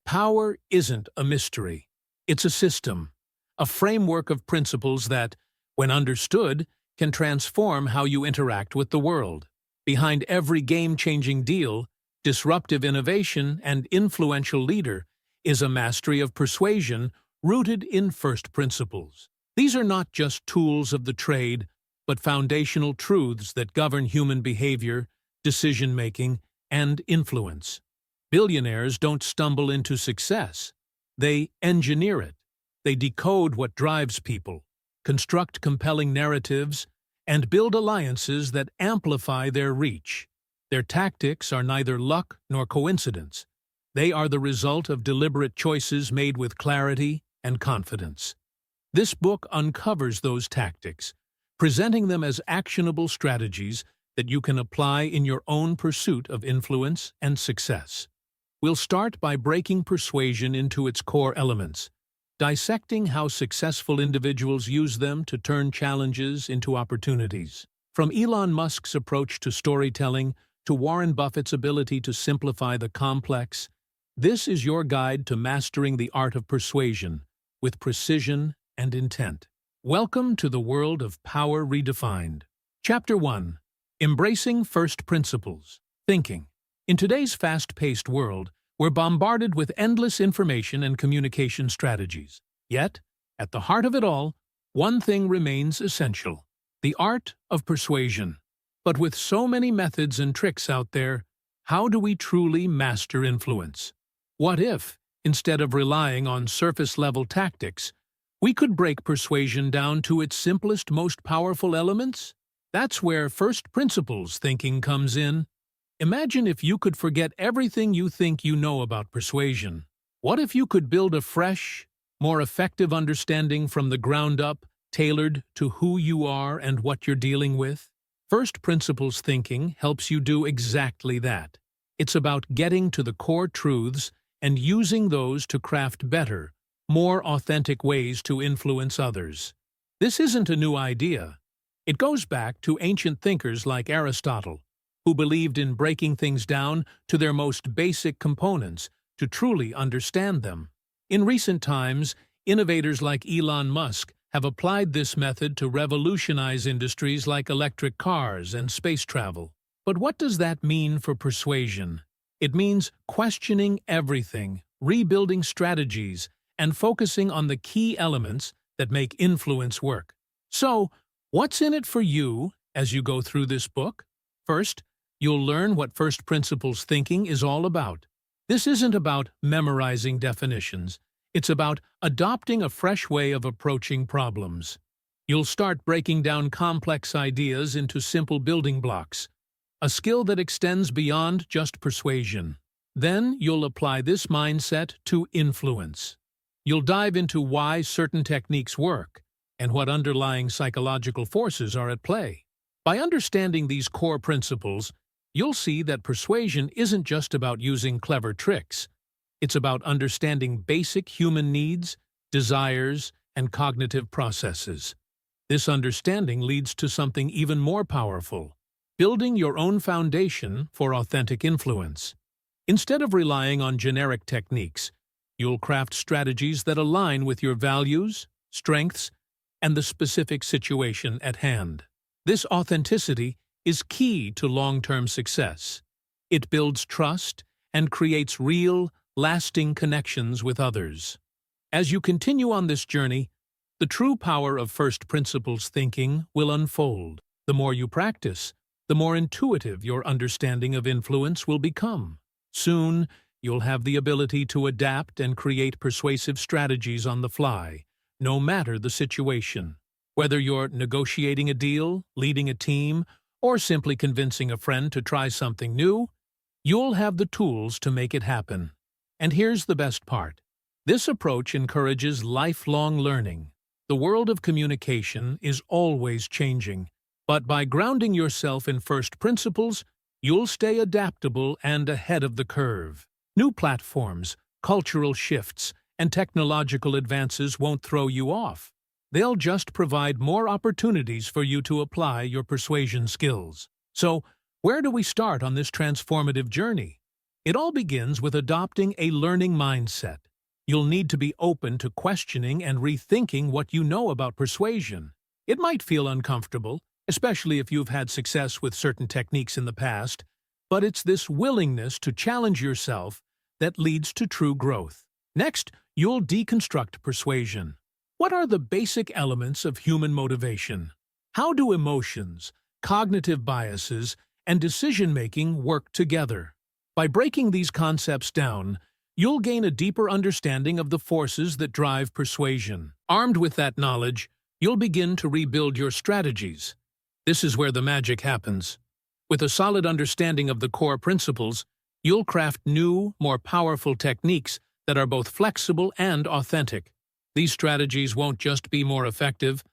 Power isn't a mystery. It's a system, a framework of principles that, when understood, can transform how you interact with the world. Behind every game-changing deal, disruptive innovation, and influential leader is a mastery of persuasion rooted in first principles. These are not just tools of the trade, but foundational truths that govern human behavior, decision-making, and influence. Billionaires don't stumble into success. They engineer it. They decode what drives people, construct compelling narratives, and build alliances that amplify their reach. Their tactics are neither luck nor coincidence. They are the result of deliberate choices made with clarity and confidence. This book uncovers those tactics, presenting them as actionable strategies that you can apply in your own pursuit of influence and success. We'll start by breaking persuasion into its core elements, dissecting how successful individuals use them to turn challenges into opportunities. From Elon Musk's approach to storytelling to Warren Buffett's ability to simplify the complex, this is your guide to mastering the art of persuasion with precision and intent. Welcome to the world of Power Redefined. Chapter 1. Embracing First Principles. Thinking. In today's fast-paced world, we're bombarded with endless information and communication strategies. Yet, at the heart of it all, one thing remains essential: the art of persuasion. But with so many methods and tricks out there, how do we truly master influence? What if, instead of relying on surface-level tactics, we could break persuasion down to its simplest, most powerful elements? That's where first principles thinking comes in. Imagine if you could forget everything you think you know about persuasion. What if you could build a fresh, more effective understanding from the ground up, tailored to who you are and what you're dealing with? First principles thinking helps you do exactly that. It's about getting to the core truths and using those to craft better, more authentic ways to influence others. This isn't a new idea. It goes back to ancient thinkers like Aristotle, who believed in breaking things down to their most basic components to truly understand them. In recent times, innovators like Elon Musk have applied this method to revolutionize industries like electric cars and space travel. But what does that mean for persuasion? It means questioning everything, rebuilding strategies, and focusing on the key elements that make influence work. So, what's in it for you as you go through this book? First, you'll learn what first principles thinking is all about. This isn't about memorizing definitions. It's about adopting a fresh way of approaching problems. You'll start breaking down complex ideas into simple building blocks, a skill that extends beyond just persuasion. Then you'll apply this mindset to influence. You'll dive into why certain techniques work and what underlying psychological forces are at play. By understanding these core principles, you'll see that persuasion isn't just about using clever tricks. It's about understanding basic human needs, desires, and cognitive processes. This understanding leads to something even more powerful: building your own foundation for authentic influence. Instead of relying on generic techniques, you'll craft strategies that align with your values, strengths, and the specific situation at hand. This authenticity is key to long-term success. It builds trust and creates real, lasting connections with others. As you continue on this journey, the true power of first principles thinking will unfold. The more you practice, the more intuitive your understanding of influence will become. Soon, you'll have the ability to adapt and create persuasive strategies on the fly, no matter the situation. Whether you're negotiating a deal, leading a team, or simply convincing a friend to try something new, you'll have the tools to make it happen. And here's the best part. This approach encourages lifelong learning. The world of communication is always changing, but by grounding yourself in first principles, you'll stay adaptable and ahead of the curve. New platforms, cultural shifts, and technological advances won't throw you off. They'll just provide more opportunities for you to apply your persuasion skills. So, where do we start on this transformative journey? It all begins with adopting a learning mindset. You'll need to be open to questioning and rethinking what you know about persuasion. It might feel uncomfortable, especially if you've had success with certain techniques in the past, but it's this willingness to challenge yourself that leads to true growth. Next, you'll deconstruct persuasion. What are the basic elements of human motivation? How do emotions, cognitive biases, and decision-making work together? By breaking these concepts down, you'll gain a deeper understanding of the forces that drive persuasion. Armed with that knowledge, you'll begin to rebuild your strategies. This is where the magic happens. With a solid understanding of the core principles, you'll craft new, more powerful techniques that are both flexible and authentic. These strategies won't just be more effective,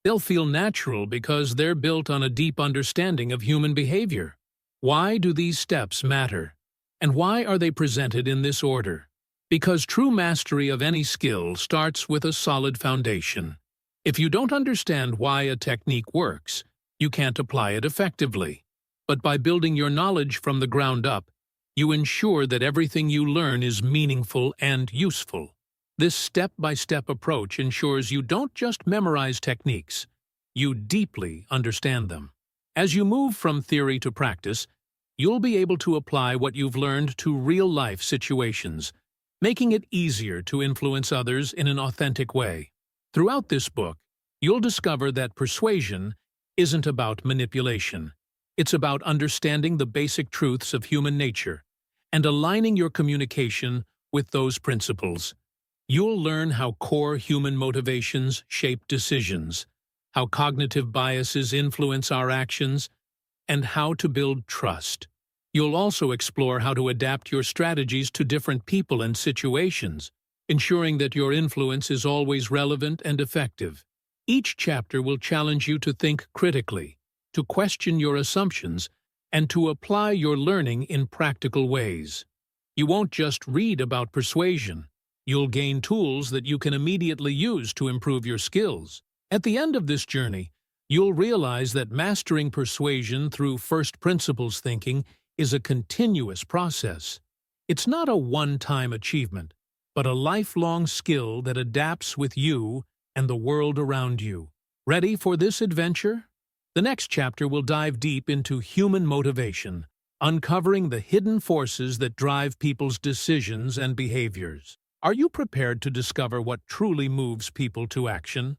they'll feel natural because they're built on a deep understanding of human behavior. Why do these steps matter? And why are they presented in this order? Because true mastery of any skill starts with a solid foundation. If you don't understand why a technique works, you can't apply it effectively. But by building your knowledge from the ground up, you ensure that everything you learn is meaningful and useful. This step-by-step approach ensures you don't just memorize techniques, you deeply understand them. As you move from theory to practice, you'll be able to apply what you've learned to real-life situations, making it easier to influence others in an authentic way. Throughout this book, you'll discover that persuasion isn't about manipulation. It's about understanding the basic truths of human nature and aligning your communication with those principles. You'll learn how core human motivations shape decisions, how cognitive biases influence our actions, and how to build trust. You'll also explore how to adapt your strategies to different people and situations, ensuring that your influence is always relevant and effective. Each chapter will challenge you to think critically, to question your assumptions, and to apply your learning in practical ways. You won't just read about persuasion. You'll gain tools that you can immediately use to improve your skills. At the end of this journey, you'll realize that mastering persuasion through first principles thinking is a continuous process. It's not a one-time achievement, but a lifelong skill that adapts with you and the world around you. Ready for this adventure? The next chapter will dive deep into human motivation, uncovering the hidden forces that drive people's decisions and behaviors. Are you prepared to discover what truly moves people to action?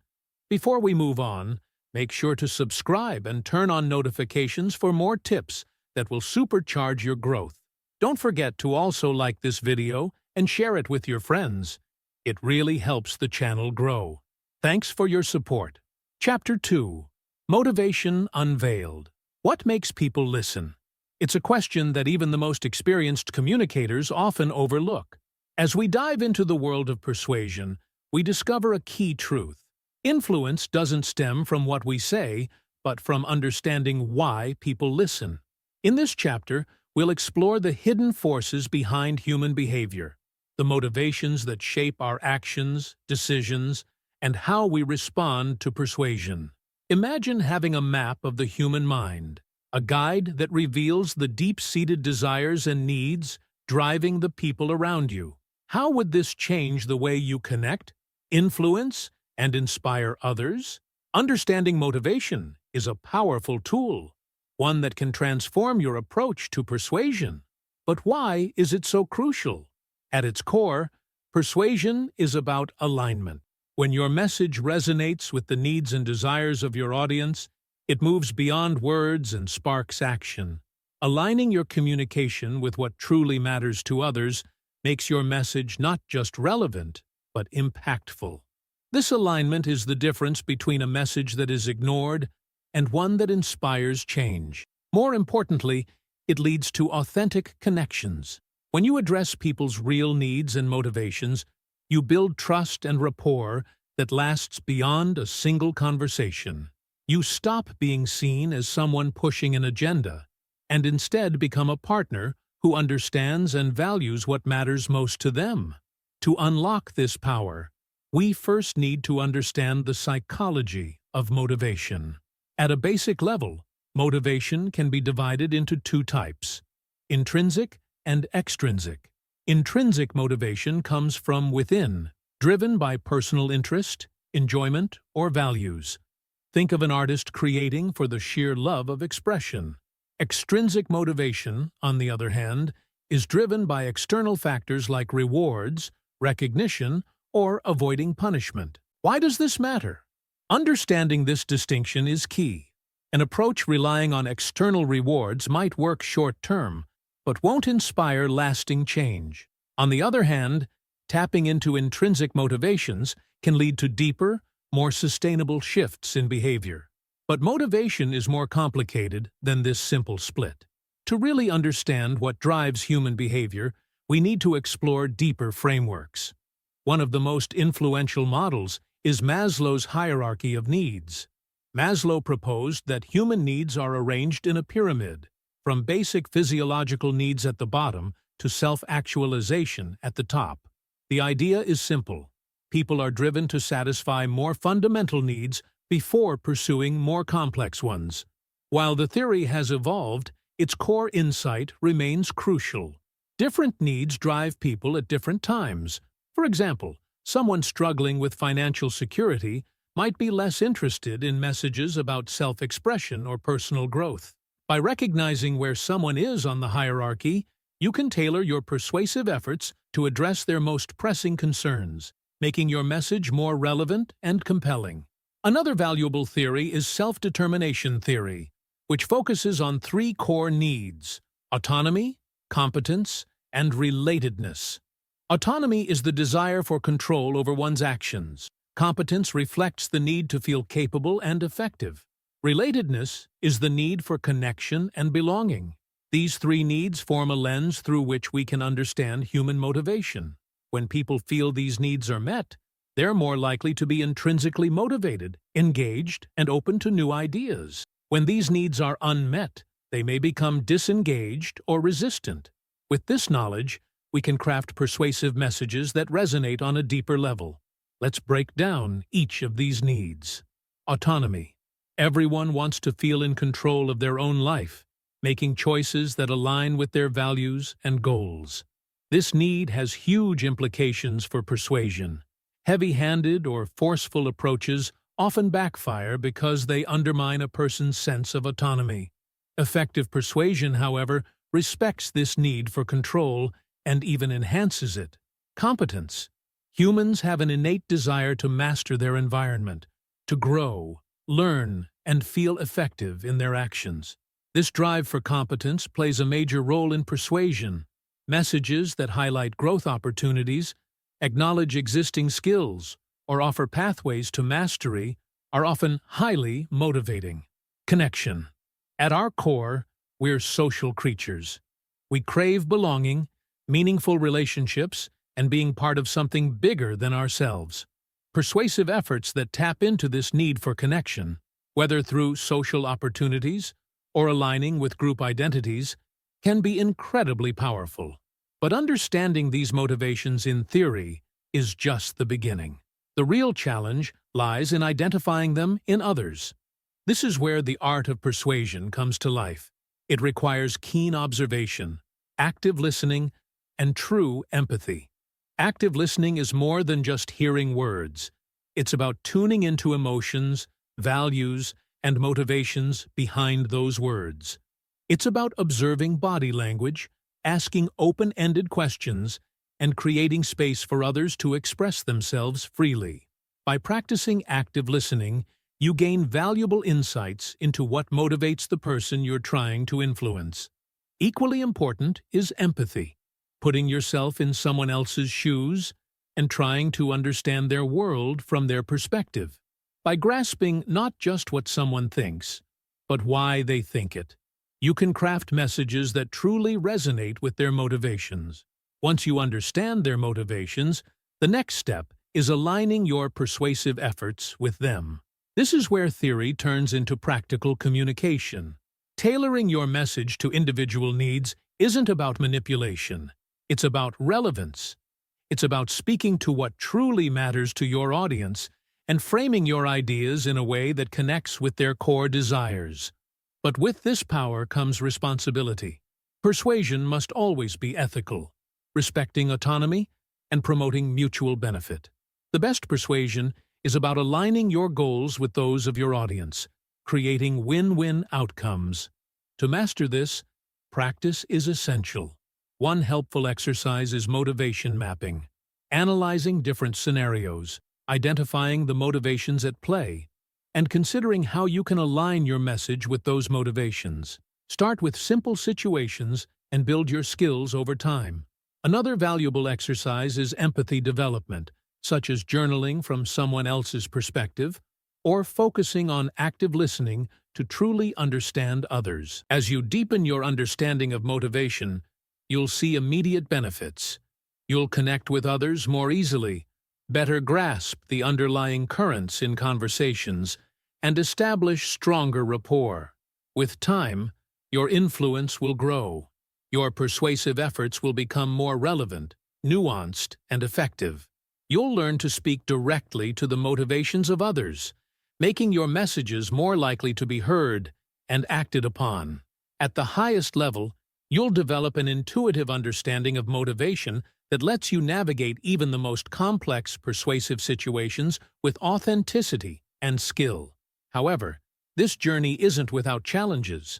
Before we move on, make sure to subscribe and turn on notifications for more tips that will supercharge your growth. Don't forget to also like this video and share it with your friends. It really helps the channel grow. Thanks for your support. Chapter 2. Motivation Unveiled. What makes people listen? It's a question that even the most experienced communicators often overlook. As we dive into the world of persuasion, we discover a key truth. Influence doesn't stem from what we say, but from understanding why people listen. In this chapter, we'll explore the hidden forces behind human behavior, the motivations that shape our actions, decisions, and how we respond to persuasion. Imagine having a map of the human mind, a guide that reveals the deep-seated desires and needs driving the people around you. How would this change the way you connect, influence, and inspire others? Understanding motivation is a powerful tool, one that can transform your approach to persuasion. But why is it so crucial? At its core, persuasion is about alignment. When your message resonates with the needs and desires of your audience, it moves beyond words and sparks action. Aligning your communication with what truly matters to others makes your message not just relevant, but impactful. This alignment is the difference between a message that is ignored and one that inspires change. More importantly, it leads to authentic connections. When you address people's real needs and motivations, you build trust and rapport that lasts beyond a single conversation. You stop being seen as someone pushing an agenda, and instead become a partner who understands and values what matters most to them. To unlock this power, we first need to understand the psychology of motivation. At a basic level, motivation can be divided into two types: intrinsic and extrinsic. Intrinsic motivation comes from within, driven by personal interest, enjoyment, or values. Think of an artist creating for the sheer love of expression. Extrinsic motivation, on the other hand, is driven by external factors like rewards, recognition, or avoiding punishment. Why does this matter? Understanding this distinction is key. An approach relying on external rewards might work short-term, but won't inspire lasting change. On the other hand, tapping into intrinsic motivations can lead to deeper, more sustainable shifts in behavior. But motivation is more complicated than this simple split. To really understand what drives human behavior, we need to explore deeper frameworks. One of the most influential models is Maslow's hierarchy of needs. Maslow proposed that human needs are arranged in a pyramid, from basic physiological needs at the bottom to self-actualization at the top. The idea is simple. People are driven to satisfy more fundamental needs before pursuing more complex ones. While the theory has evolved, its core insight remains crucial. Different needs drive people at different times. For example, someone struggling with financial security might be less interested in messages about self-expression or personal growth. By recognizing where someone is on the hierarchy, you can tailor your persuasive efforts to address their most pressing concerns, making your message more relevant and compelling. Another valuable theory is self-determination theory, which focuses on three core needs: autonomy, competence, and relatedness. Autonomy is the desire for control over one's actions. Competence reflects the need to feel capable and effective. Relatedness is the need for connection and belonging. These three needs form a lens through which we can understand human motivation. When people feel these needs are met, they're more likely to be intrinsically motivated, engaged, and open to new ideas. When these needs are unmet, they may become disengaged or resistant. With this knowledge, we can craft persuasive messages that resonate on a deeper level. Let's break down each of these needs. Autonomy. Everyone wants to feel in control of their own life, making choices that align with their values and goals. This need has huge implications for persuasion. Heavy-handed or forceful approaches often backfire because they undermine a person's sense of autonomy. Effective persuasion, however, respects this need for control and even enhances it. Competence. Humans have an innate desire to master their environment, to grow, learn, and feel effective in their actions. This drive for competence plays a major role in persuasion. Messages that highlight growth opportunities, acknowledge existing skills, or offer pathways to mastery are often highly motivating. Connection. At our core, we're social creatures. We crave belonging, meaningful relationships, and being part of something bigger than ourselves. Persuasive efforts that tap into this need for connection, whether through social opportunities or aligning with group identities, can be incredibly powerful. But understanding these motivations in theory is just the beginning. The real challenge lies in identifying them in others. This is where the art of persuasion comes to life. It requires keen observation, active listening, and true empathy. Active listening is more than just hearing words. It's about tuning into emotions, values, and motivations behind those words. It's about observing body language, asking open-ended questions, and creating space for others to express themselves freely. By practicing active listening, you gain valuable insights into what motivates the person you're trying to influence. Equally important is empathy, putting yourself in someone else's shoes and trying to understand their world from their perspective. By grasping not just what someone thinks, but why they think it, you can craft messages that truly resonate with their motivations. Once you understand their motivations, the next step is aligning your persuasive efforts with them. This is where theory turns into practical communication. Tailoring your message to individual needs isn't about manipulation. It's about relevance. It's about speaking to what truly matters to your audience and framing your ideas in a way that connects with their core desires. But with this power comes responsibility. Persuasion must always be ethical, respecting autonomy and promoting mutual benefit. The best persuasion is about aligning your goals with those of your audience, creating win-win outcomes. To master this, practice is essential. One helpful exercise is motivation mapping, analyzing different scenarios, identifying the motivations at play, and considering how you can align your message with those motivations. Start with simple situations and build your skills over time. Another valuable exercise is empathy development, such as journaling from someone else's perspective or focusing on active listening to truly understand others. As you deepen your understanding of motivation, you'll see immediate benefits. You'll connect with others more easily, better grasp the underlying currents in conversations, and establish stronger rapport. With time, your influence will grow. Your persuasive efforts will become more relevant, nuanced, and effective. You'll learn to speak directly to the motivations of others, making your messages more likely to be heard and acted upon. At the highest level, you'll develop an intuitive understanding of motivation that lets you navigate even the most complex persuasive situations with authenticity and skill. However, this journey isn't without challenges.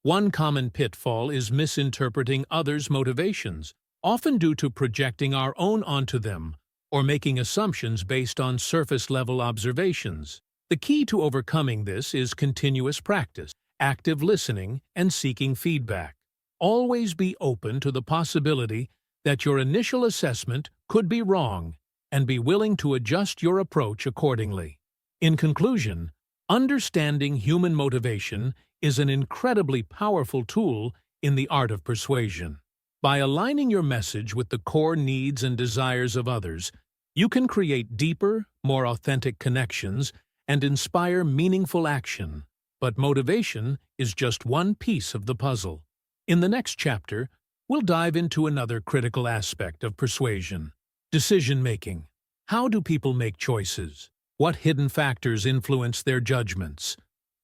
One common pitfall is misinterpreting others' motivations, often due to projecting our own onto them or making assumptions based on surface-level observations. The key to overcoming this is continuous practice, active listening, and seeking feedback. Always be open to the possibility that your initial assessment could be wrong and be willing to adjust your approach accordingly. In conclusion, understanding human motivation is an incredibly powerful tool in the art of persuasion. By aligning your message with the core needs and desires of others, you can create deeper, more authentic connections and inspire meaningful action. But motivation is just one piece of the puzzle. In the next chapter, we'll dive into another critical aspect of persuasion: decision-making. How do people make choices? What hidden factors influence their judgments?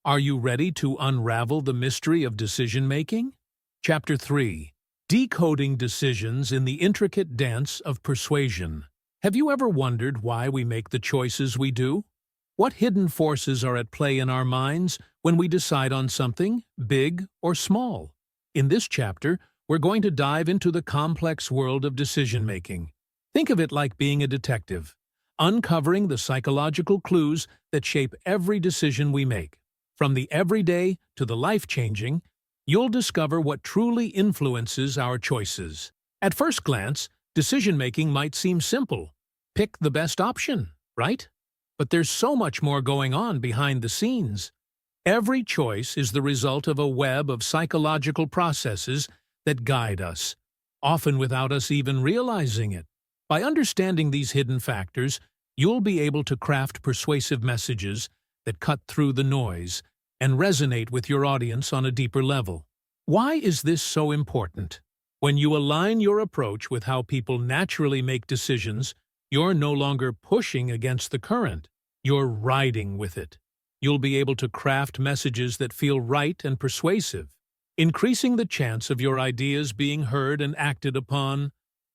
Are you ready to unravel the mystery of decision-making? Chapter 3. Decoding decisions in the intricate dance of persuasion. Have you ever wondered why we make the choices we do? What hidden forces are at play in our minds when we decide on something, big or small? In this chapter, we're going to dive into the complex world of decision-making. Think of it like being a detective, uncovering the psychological clues that shape every decision we make. From the everyday to the life-changing, you'll discover what truly influences our choices. At first glance, decision-making might seem simple. Pick the best option, right? But there's so much more going on behind the scenes. Every choice is the result of a web of psychological processes that guide us, often without us even realizing it. By understanding these hidden factors, you'll be able to craft persuasive messages that cut through the noise and resonate with your audience on a deeper level. Why is this so important? When you align your approach with how people naturally make decisions, you're no longer pushing against the current. You're riding with it. You'll be able to craft messages that feel right and persuasive, increasing the chance of your ideas being heard and acted upon.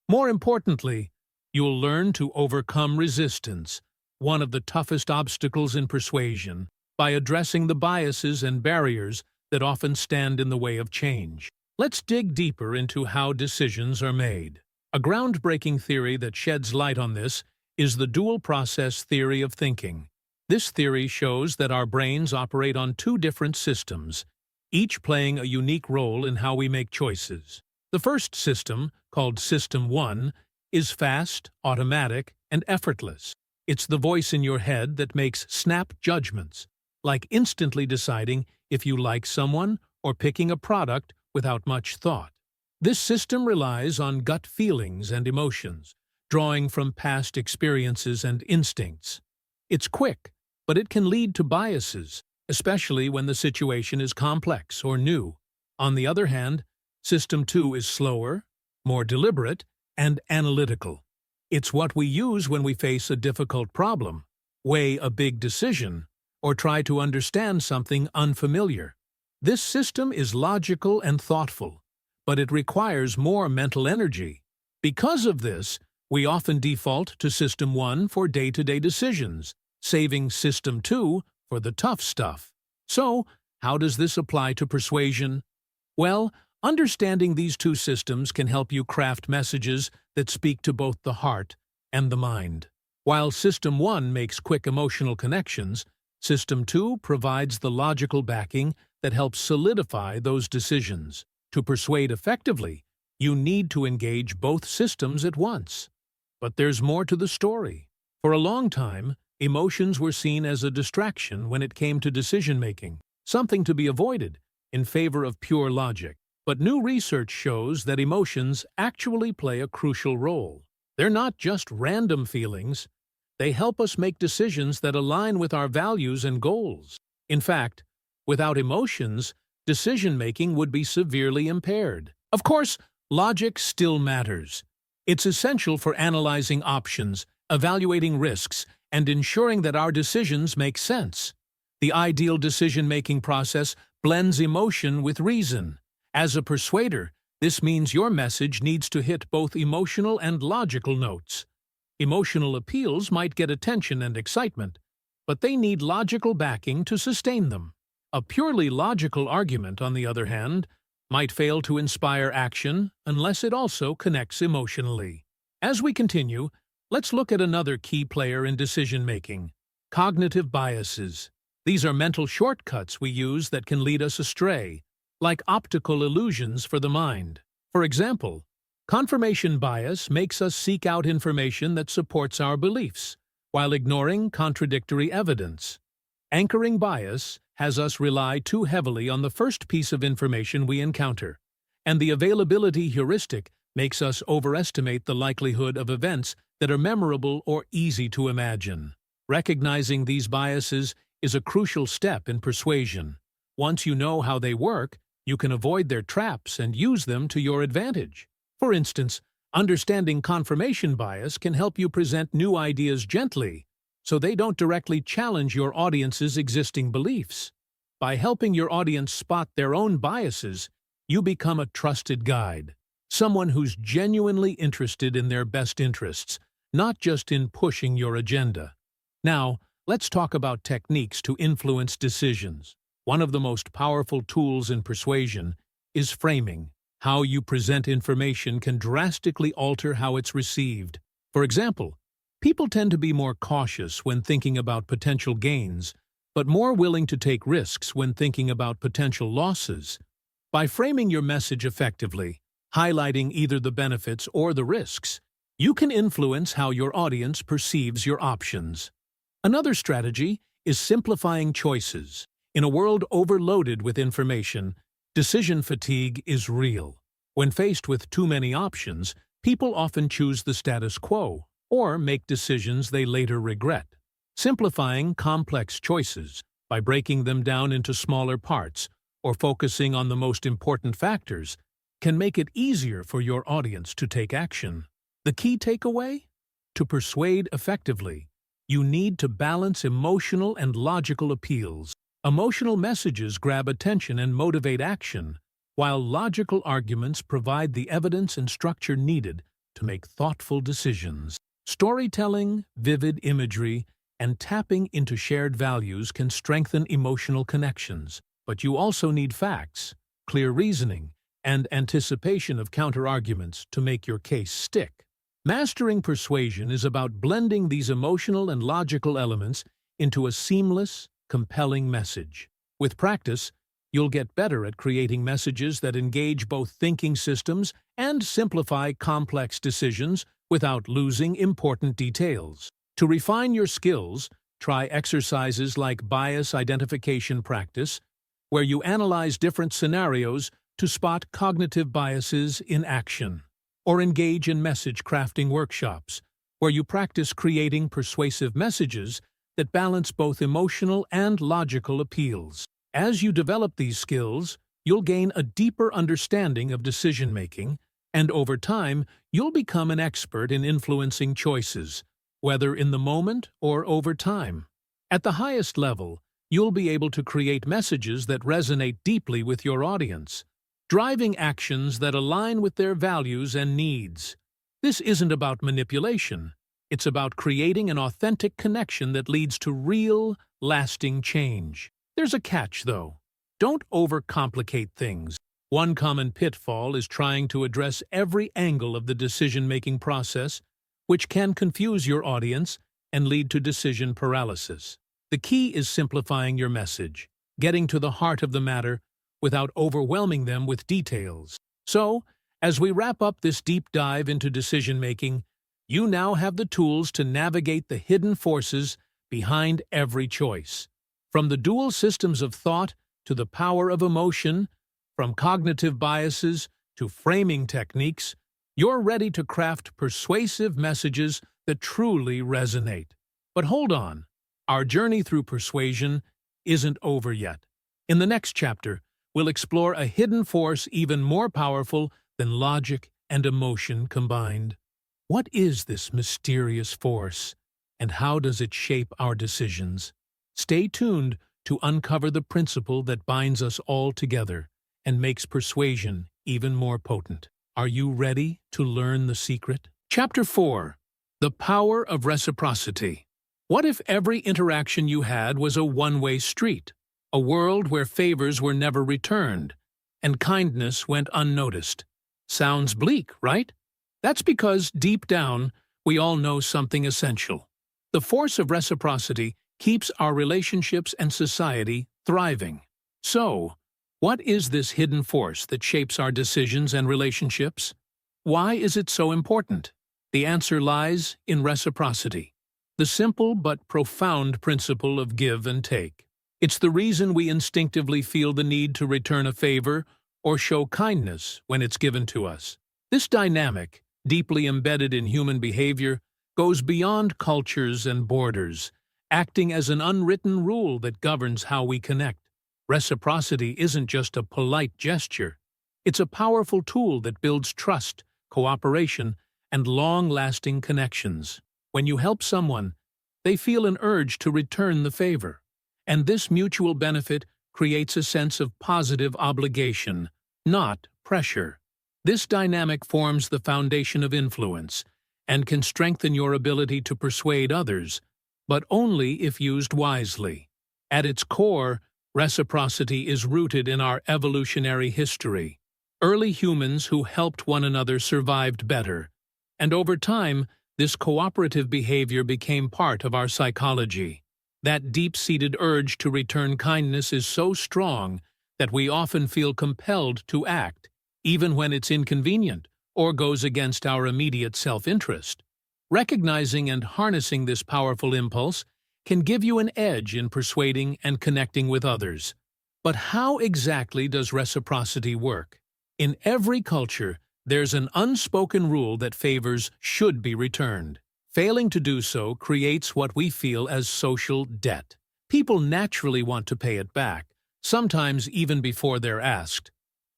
More importantly, you'll learn to overcome resistance, one of the toughest obstacles in persuasion, by addressing the biases and barriers that often stand in the way of change. Let's dig deeper into how decisions are made. A groundbreaking theory that sheds light on this is the dual-process theory of thinking. This theory shows that our brains operate on two different systems, each playing a unique role in how we make choices. The first system, called System 1, is fast, automatic, and effortless. It's the voice in your head that makes snap judgments, like instantly deciding if you like someone or picking a product without much thought. This system relies on gut feelings and emotions, drawing from past experiences and instincts. It's quick, but it can lead to biases, especially when the situation is complex or new. On the other hand, System 2 is slower, more deliberate, and analytical. It's what we use when we face a difficult problem, weigh a big decision, or try to understand something unfamiliar. This system is logical and thoughtful, but it requires more mental energy. Because of this, we often default to System 1 for day-to-day decisions, saving System 2 for the tough stuff. So, how does this apply to persuasion? Well, understanding these two systems can help you craft messages that speak to both the heart and the mind. While System 1 makes quick emotional connections, System 2 provides the logical backing that helps solidify those decisions. To persuade effectively, you need to engage both systems at once. But there's more to the story. For a long time, emotions were seen as a distraction when it came to decision-making, something to be avoided in favor of pure logic. But new research shows that emotions actually play a crucial role. They're not just random feelings. They help us make decisions that align with our values and goals. In fact, without emotions, decision-making would be severely impaired. Of course, logic still matters. It's essential for analyzing options, evaluating risks, and ensuring that our decisions make sense. The ideal decision-making process blends emotion with reason. As a persuader, this means your message needs to hit both emotional and logical notes. Emotional appeals might get attention and excitement, but they need logical backing to sustain them. A purely logical argument, on the other hand, might fail to inspire action unless it also connects emotionally. As we continue, let's look at another key player in decision-making: cognitive biases. These are mental shortcuts we use that can lead us astray, like optical illusions for the mind. For example, confirmation bias makes us seek out information that supports our beliefs, while ignoring contradictory evidence. Anchoring bias has us rely too heavily on the first piece of information we encounter, and the availability heuristic makes us overestimate the likelihood of events that are memorable or easy to imagine. Recognizing these biases is a crucial step in persuasion. Once you know how they work, you can avoid their traps and use them to your advantage. For instance, understanding confirmation bias can help you present new ideas gently, so they don't directly challenge your audience's existing beliefs. By helping your audience spot their own biases, you become a trusted guide, someone who's genuinely interested in their best interests, not just in pushing your agenda. Now, let's talk about techniques to influence decisions. One of the most powerful tools in persuasion is framing. How you present information can drastically alter how it's received. For example, people tend to be more cautious when thinking about potential gains, but more willing to take risks when thinking about potential losses. By framing your message effectively, highlighting either the benefits or the risks, you can influence how your audience perceives your options. Another strategy is simplifying choices. In a world overloaded with information, decision fatigue is real. When faced with too many options, people often choose the status quo or make decisions they later regret. Simplifying complex choices by breaking them down into smaller parts or focusing on the most important factors can make it easier for your audience to take action. The key takeaway? To persuade effectively, you need to balance emotional and logical appeals. Emotional messages grab attention and motivate action, while logical arguments provide the evidence and structure needed to make thoughtful decisions. Storytelling, vivid imagery, and tapping into shared values can strengthen emotional connections, but you also need facts, clear reasoning, and anticipation of counterarguments to make your case stick. Mastering persuasion is about blending these emotional and logical elements into a seamless, compelling message. With practice, you'll get better at creating messages that engage both thinking systems and simplify complex decisions without losing important details. To refine your skills, try exercises like bias identification practice, where you analyze different scenarios to spot cognitive biases in action. Or engage in message crafting workshops, where you practice creating persuasive messages that balance both emotional and logical appeals. As you develop these skills, you'll gain a deeper understanding of decision-making, and over time, you'll become an expert in influencing choices, whether in the moment or over time. At the highest level, you'll be able to create messages that resonate deeply with your audience, driving actions that align with their values and needs. This isn't about manipulation. It's about creating an authentic connection that leads to real, lasting change. There's a catch, though. Don't overcomplicate things. One common pitfall is trying to address every angle of the decision-making process, which can confuse your audience and lead to decision paralysis. The key is simplifying your message, getting to the heart of the matter without overwhelming them with details. So, as we wrap up this deep dive into decision-making, you now have the tools to navigate the hidden forces behind every choice. From the dual systems of thought to the power of emotion, from cognitive biases to framing techniques, you're ready to craft persuasive messages that truly resonate. But hold on, our journey through persuasion isn't over yet. In the next chapter, we'll explore a hidden force even more powerful than logic and emotion combined. What is this mysterious force, and how does it shape our decisions? Stay tuned to uncover the principle that binds us all together and makes persuasion even more potent. Are you ready to learn the secret? Chapter 4. The Power of Reciprocity. What if every interaction you had was a one-way street, a world where favors were never returned, and kindness went unnoticed? Sounds bleak, right? That's because, deep down, we all know something essential. The force of reciprocity keeps our relationships and society thriving. So, what is this hidden force that shapes our decisions and relationships? Why is it so important? The answer lies in reciprocity, the simple but profound principle of give and take. It's the reason we instinctively feel the need to return a favor or show kindness when it's given to us. This dynamic, deeply embedded in human behavior, goes beyond cultures and borders, acting as an unwritten rule that governs how we connect. Reciprocity isn't just a polite gesture. It's a powerful tool that builds trust, cooperation, and long-lasting connections. When you help someone, they feel an urge to return the favor, and this mutual benefit creates a sense of positive obligation, not pressure. This dynamic forms the foundation of influence and can strengthen your ability to persuade others, but only if used wisely. At its core, reciprocity is rooted in our evolutionary history. Early humans who helped one another survived better, and over time, this cooperative behavior became part of our psychology. That deep-seated urge to return kindness is so strong that we often feel compelled to act, even when it's inconvenient or goes against our immediate self-interest. Recognizing and harnessing this powerful impulse can give you an edge in persuading and connecting with others. But how exactly does reciprocity work? In every culture, there's an unspoken rule that favors should be returned. Failing to do so creates what we feel as social debt. People naturally want to pay it back, sometimes even before they're asked.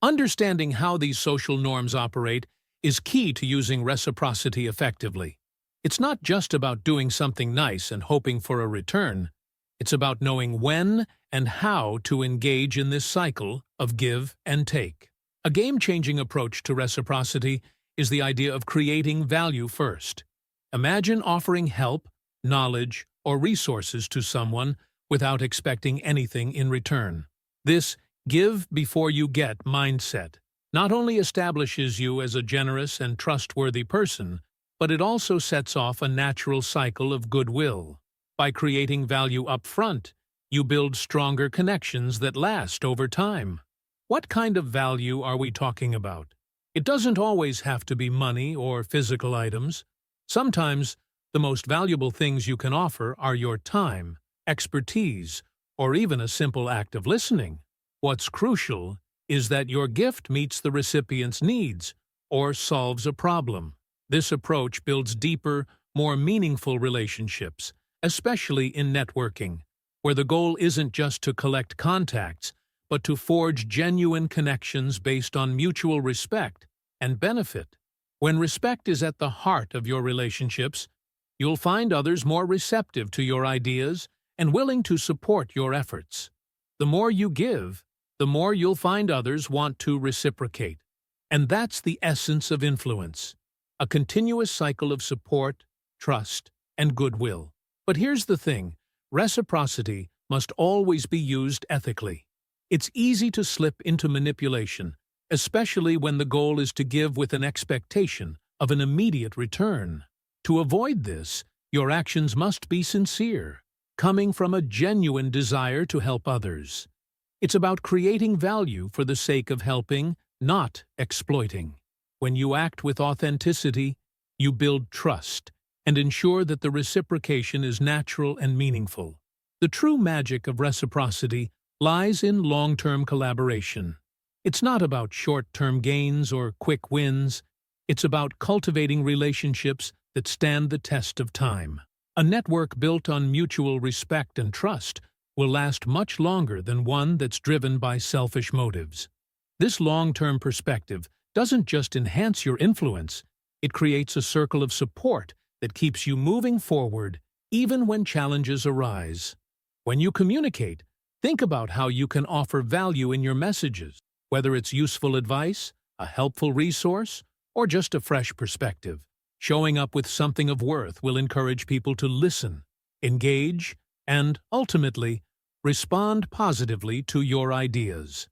Understanding how these social norms operate is key to using reciprocity effectively. It's not just about doing something nice and hoping for a return. It's about knowing when and how to engage in this cycle of give and take. A game-changing approach to reciprocity is the idea of creating value first. Imagine offering help, knowledge, or resources to someone without expecting anything in return. This give-before-you-get mindset not only establishes you as a generous and trustworthy person, but it also sets off a natural cycle of goodwill. By creating value up front, you build stronger connections that last over time. What kind of value are we talking about? It doesn't always have to be money or physical items. Sometimes, the most valuable things you can offer are your time, expertise, or even a simple act of listening. What's crucial is that your gift meets the recipient's needs or solves a problem. This approach builds deeper, more meaningful relationships, especially in networking, where the goal isn't just to collect contacts, but to forge genuine connections based on mutual respect and benefit. When respect is at the heart of your relationships, you'll find others more receptive to your ideas and willing to support your efforts. The more you give, the more you'll find others want to reciprocate. And that's the essence of influence, a continuous cycle of support, trust, and goodwill. But here's the thing, reciprocity must always be used ethically. It's easy to slip into manipulation, especially when the goal is to give with an expectation of an immediate return. To avoid this, your actions must be sincere, coming from a genuine desire to help others. It's about creating value for the sake of helping, not exploiting. When you act with authenticity, you build trust and ensure that the reciprocation is natural and meaningful. The true magic of reciprocity lies in long-term collaboration. It's not about short-term gains or quick wins. It's about cultivating relationships that stand the test of time. A network built on mutual respect and trust will last much longer than one that's driven by selfish motives. This long-term perspective doesn't just enhance your influence, it creates a circle of support that keeps you moving forward even when challenges arise. When you communicate, think about how you can offer value in your messages, whether it's useful advice, a helpful resource, or just a fresh perspective. Showing up with something of worth will encourage people to listen, engage, and, ultimately, respond positively to your ideas.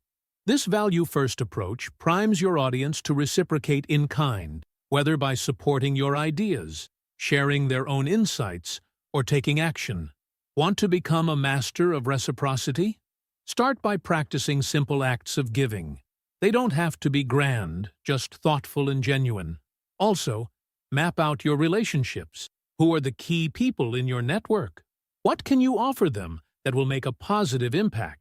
This value-first approach primes your audience to reciprocate in kind, whether by supporting your ideas, sharing their own insights, or taking action. Want to become a master of reciprocity? Start by practicing simple acts of giving. They don't have to be grand, just thoughtful and genuine. Also, map out your relationships. Who are the key people in your network? What can you offer them that will make a positive impact?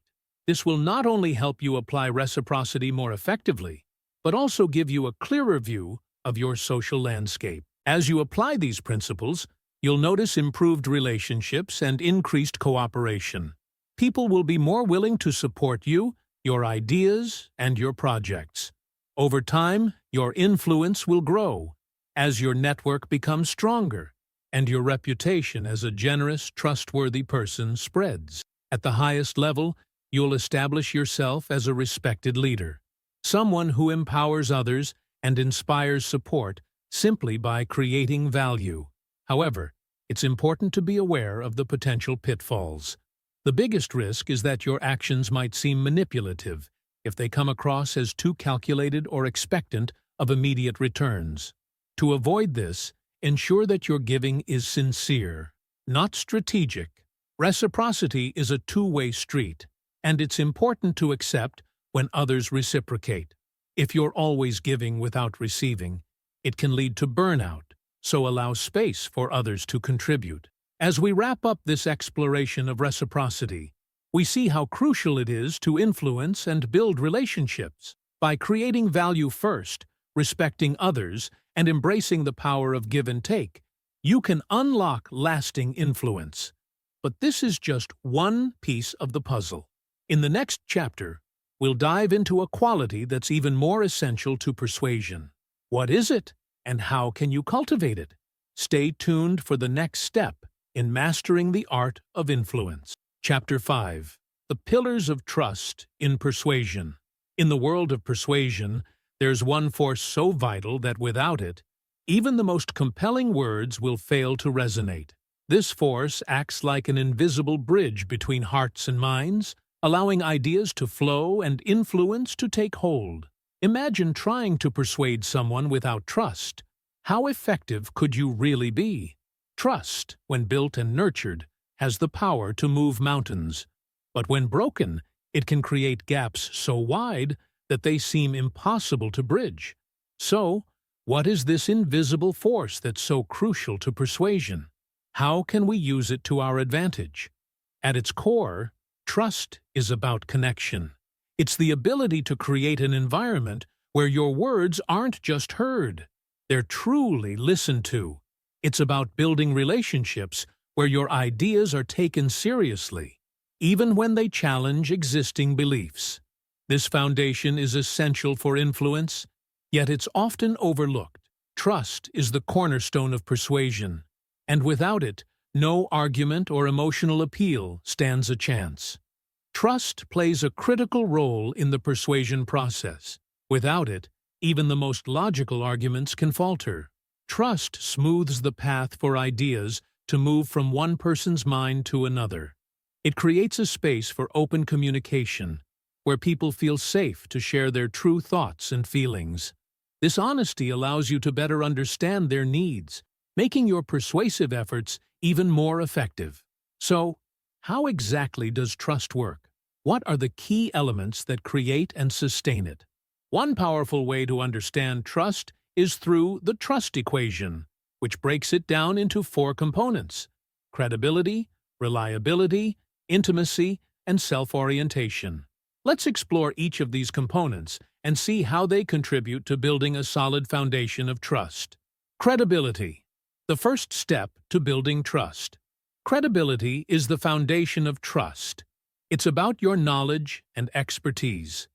This will not only help you apply reciprocity more effectively, but also give you a clearer view of your social landscape. As you apply these principles, you'll notice improved relationships and increased cooperation. People will be more willing to support you, your ideas, and your projects. Over time, your influence will grow as your network becomes stronger and your reputation as a generous, trustworthy person spreads. At the highest level, you'll establish yourself as a respected leader, someone who empowers others and inspires support simply by creating value. However, it's important to be aware of the potential pitfalls. The biggest risk is that your actions might seem manipulative if they come across as too calculated or expectant of immediate returns. To avoid this, ensure that your giving is sincere, not strategic. Reciprocity is a two-way street, and it's important to accept when others reciprocate. If you're always giving without receiving, it can lead to burnout, so allow space for others to contribute. As we wrap up this exploration of reciprocity, we see how crucial it is to influence and build relationships. By creating value first, respecting others, and embracing the power of give and take, you can unlock lasting influence. But this is just one piece of the puzzle. In the next chapter, we'll dive into a quality that's even more essential to persuasion. What is it, and how can you cultivate it? Stay tuned for the next step in mastering the art of influence. Chapter 5. The Pillars of Trust in Persuasion. In the world of persuasion, there's one force so vital that without it, even the most compelling words will fail to resonate. This force acts like an invisible bridge between hearts and minds, allowing ideas to flow and influence to take hold. Imagine trying to persuade someone without trust. How effective could you really be? Trust, when built and nurtured, has the power to move mountains. But when broken, it can create gaps so wide that they seem impossible to bridge. So, what is this invisible force that's so crucial to persuasion? How can we use it to our advantage? At its core, trust is about connection. It's the ability to create an environment where your words aren't just heard, they're truly listened to. It's about building relationships where your ideas are taken seriously, even when they challenge existing beliefs. This foundation is essential for influence, yet it's often overlooked. Trust is the cornerstone of persuasion, and without it, no argument or emotional appeal stands a chance. Trust plays a critical role in the persuasion process. Without it, even the most logical arguments can falter. Trust smooths the path for ideas to move from one person's mind to another. It creates a space for open communication, where people feel safe to share their true thoughts and feelings. This honesty allows you to better understand their needs, making your persuasive efforts even more effective. So, how exactly does trust work? What are the key elements that create and sustain it? One powerful way to understand trust is through the trust equation, which breaks it down into 4 components: credibility, reliability, intimacy, and self-orientation. Let's explore each of these components and see how they contribute to building a solid foundation of trust. Credibility, the first step to building trust. Credibility is the foundation of trust. It's about your knowledge and expertise.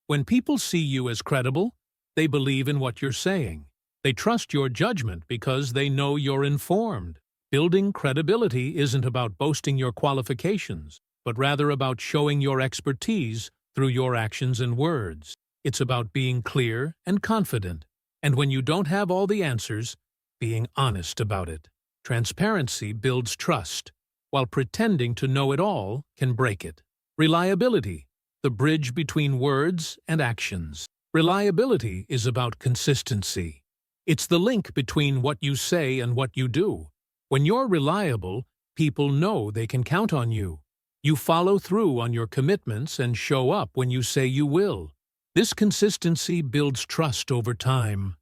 When people see you as credible, they believe in what you're saying. They trust your judgment because they know you're informed. Building credibility isn't about boasting your qualifications, but rather about showing your expertise through your actions and words. It's about being clear and confident, and when you don't have all the answers, being honest about it. Transparency builds trust, while pretending to know it all can break it. Reliability, the bridge between words and actions. Reliability is about consistency. It's the link between what you say and what you do. When you're reliable, people know they can count on you. You follow through on your commitments and show up when you say you will. This consistency builds trust over time,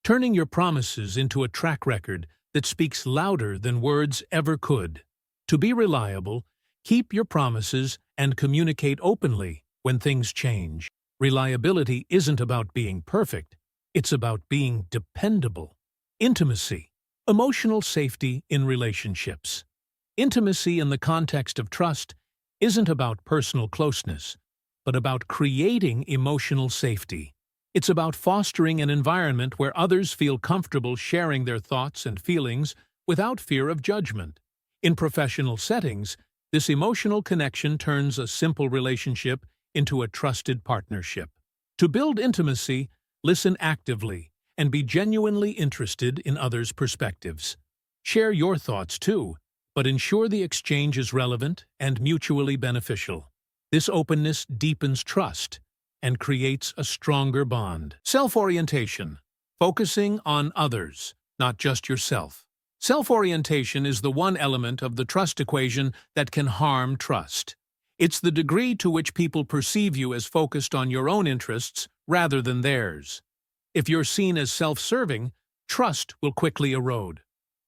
turning your promises into a track record that speaks louder than words ever could. To be reliable, keep your promises and communicate openly when things change. Reliability isn't about being perfect, it's about being dependable. Intimacy, emotional safety in relationships. Intimacy in the context of trust isn't about personal closeness, but about creating emotional safety. It's about fostering an environment where others feel comfortable sharing their thoughts and feelings without fear of judgment. In professional settings, this emotional connection turns a simple relationship into a trusted partnership. To build intimacy, listen actively and be genuinely interested in others' perspectives. Share your thoughts too, but ensure the exchange is relevant and mutually beneficial. This openness deepens trust and creates a stronger bond. Self-orientation, focusing on others, not just yourself. Self-orientation is the one element of the trust equation that can harm trust. It's the degree to which people perceive you as focused on your own interests rather than theirs. If you're seen as self-serving, trust will quickly erode.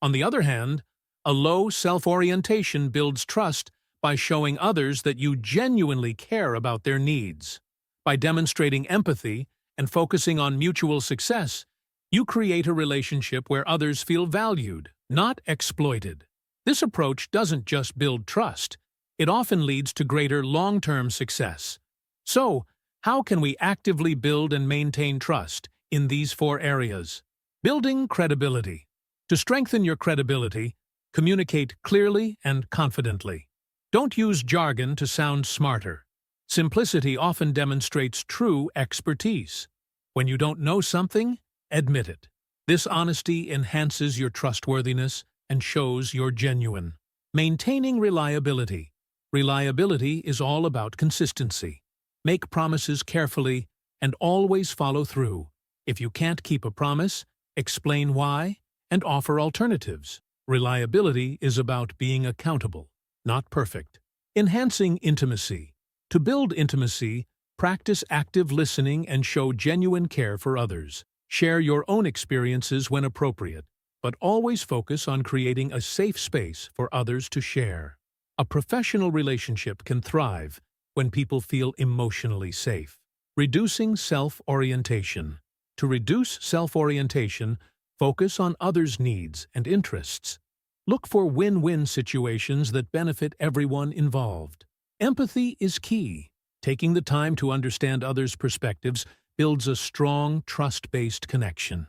On the other hand, a low self-orientation builds trust by showing others that you genuinely care about their needs. By demonstrating empathy and focusing on mutual success, you create a relationship where others feel valued, not exploited. This approach doesn't just build trust, it often leads to greater long-term success. So, how can we actively build and maintain trust in these 4 areas? Building credibility. To strengthen your credibility, communicate clearly and confidently. Don't use jargon to sound smarter. Simplicity often demonstrates true expertise. When you don't know something, admit it. This honesty enhances your trustworthiness and shows you're genuine. Maintaining reliability. Reliability is all about consistency. Make promises carefully and always follow through. If you can't keep a promise, explain why and offer alternatives. Reliability is about being accountable, not perfect. Enhancing intimacy. To build intimacy, practice active listening and show genuine care for others. Share your own experiences when appropriate, but always focus on creating a safe space for others to share. A professional relationship can thrive when people feel emotionally safe. Reducing self-orientation. To reduce self-orientation, focus on others' needs and interests. Look for win-win situations that benefit everyone involved. Empathy is key. Taking the time to understand others' perspectives builds a strong, trust-based connection.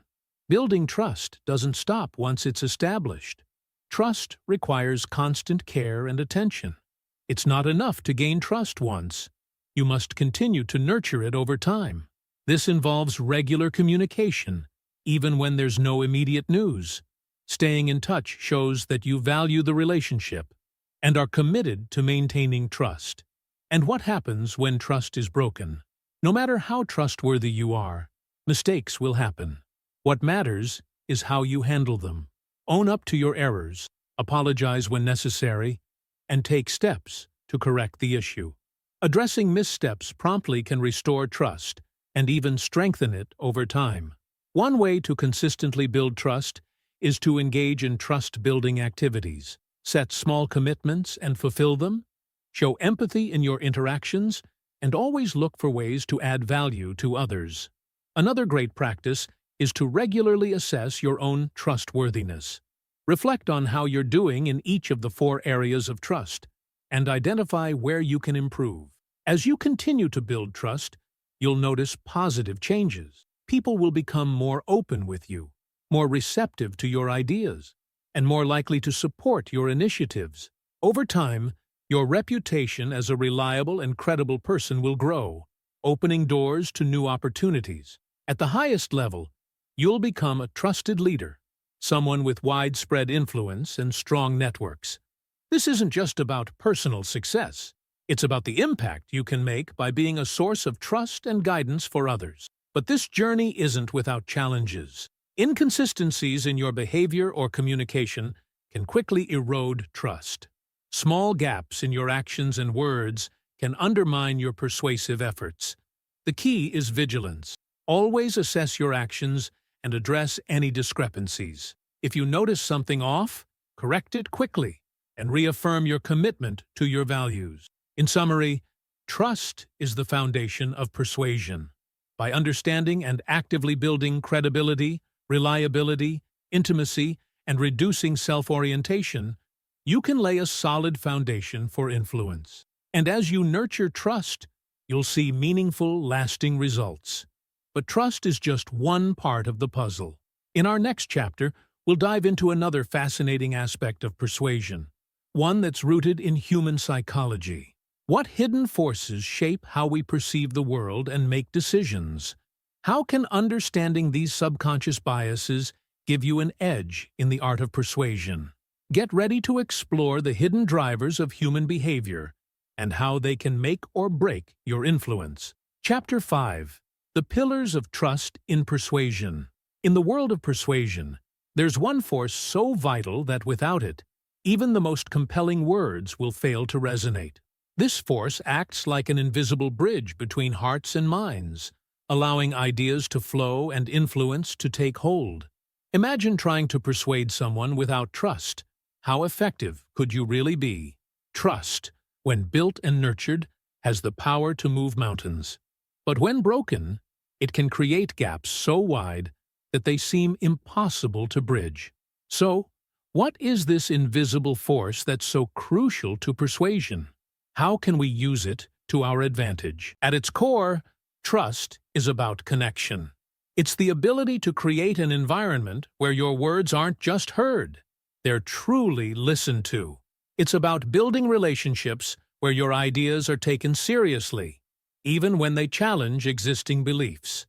Building trust doesn't stop once it's established. Trust requires constant care and attention. It's not enough to gain trust once. You must continue to nurture it over time. This involves regular communication, even when there's no immediate news. Staying in touch shows that you value the relationship and are committed to maintaining trust. And what happens when trust is broken? No matter how trustworthy you are, mistakes will happen. What matters is how you handle them. Own up to your errors, apologize when necessary, and take steps to correct the issue. Addressing missteps promptly can restore trust and even strengthen it over time. One way to consistently build trust is to engage in trust-building activities. Set small commitments and fulfill them. Show empathy in your interactions, and always look for ways to add value to others. Another great practice is to regularly assess your own trustworthiness. Reflect on how you're doing in each of the 4 areas of trust, and identify where you can improve. As you continue to build trust, you'll notice positive changes. People will become more open with you, more receptive to your ideas, and more likely to support your initiatives. Over time, your reputation as a reliable and credible person will grow, opening doors to new opportunities. At the highest level, you'll become a trusted leader, someone with widespread influence and strong networks. This isn't just about personal success. It's about the impact you can make by being a source of trust and guidance for others. But this journey isn't without challenges. Inconsistencies in your behavior or communication can quickly erode trust. Small gaps in your actions and words can undermine your persuasive efforts. The key is vigilance. Always assess your actions and address any discrepancies. If you notice something off, correct it quickly and reaffirm your commitment to your values. In summary, trust is the foundation of persuasion. By understanding and actively building credibility, reliability, intimacy, and reducing self-orientation, you can lay a solid foundation for influence. And as you nurture trust, you'll see meaningful, lasting results. But trust is just one part of the puzzle. In our next chapter, we'll dive into another fascinating aspect of persuasion, one that's rooted in human psychology. What hidden forces shape how we perceive the world and make decisions? How can understanding these subconscious biases give you an edge in the art of persuasion? Get ready to explore the hidden drivers of human behavior and how they can make or break your influence. Chapter 5. The Pillars of Trust in Persuasion. In the world of persuasion, there's one force so vital that without it, even the most compelling words will fail to resonate. This force acts like an invisible bridge between hearts and minds, allowing ideas to flow and influence to take hold. Imagine trying to persuade someone without trust. How effective could you really be? Trust, when built and nurtured, has the power to move mountains. But when broken, it can create gaps so wide that they seem impossible to bridge. So, what is this invisible force that's so crucial to persuasion? How can we use it to our advantage? At its core, trust is about connection. It's the ability to create an environment where your words aren't just heard, they're truly listened to. It's about building relationships where your ideas are taken seriously, even when they challenge existing beliefs.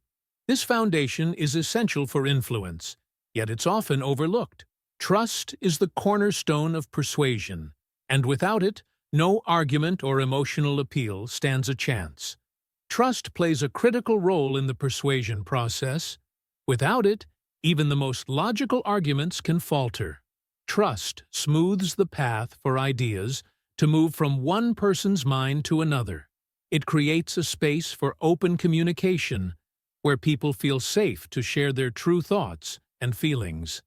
This foundation is essential for influence, yet it's often overlooked. Trust is the cornerstone of persuasion, and without it, no argument or emotional appeal stands a chance. Trust plays a critical role in the persuasion process. Without it, even the most logical arguments can falter. Trust smooths the path for ideas to move from one person's mind to another. It creates a space for open communication, where people feel safe to share their true thoughts and feelings.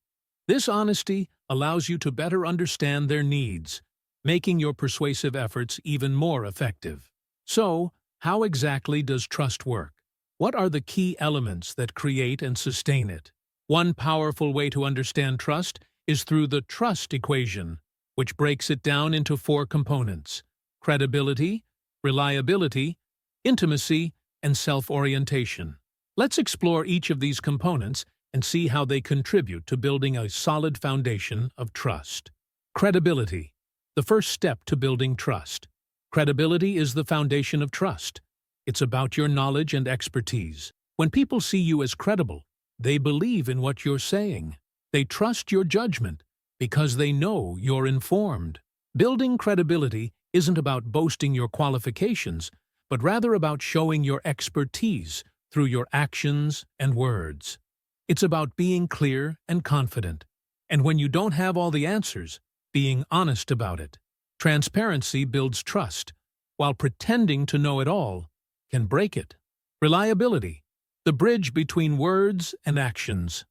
This honesty allows you to better understand their needs, making your persuasive efforts even more effective. So, how exactly does trust work? What are the key elements that create and sustain it? One powerful way to understand trust is through the trust equation, which breaks it down into 4 components: credibility, reliability, intimacy, and self-orientation. Let's explore each of these components and see how they contribute to building a solid foundation of trust. Credibility, the first step to building trust. Credibility is the foundation of trust. It's about your knowledge and expertise. When people see you as credible, they believe in what you're saying. They trust your judgment because they know you're informed. Building credibility isn't about boasting your qualifications, but rather about showing your expertise through your actions and words. It's about being clear and confident, and when you don't have all the answers, being honest about it. Transparency builds trust, while pretending to know it all can break it. Reliability, the bridge between words and actions.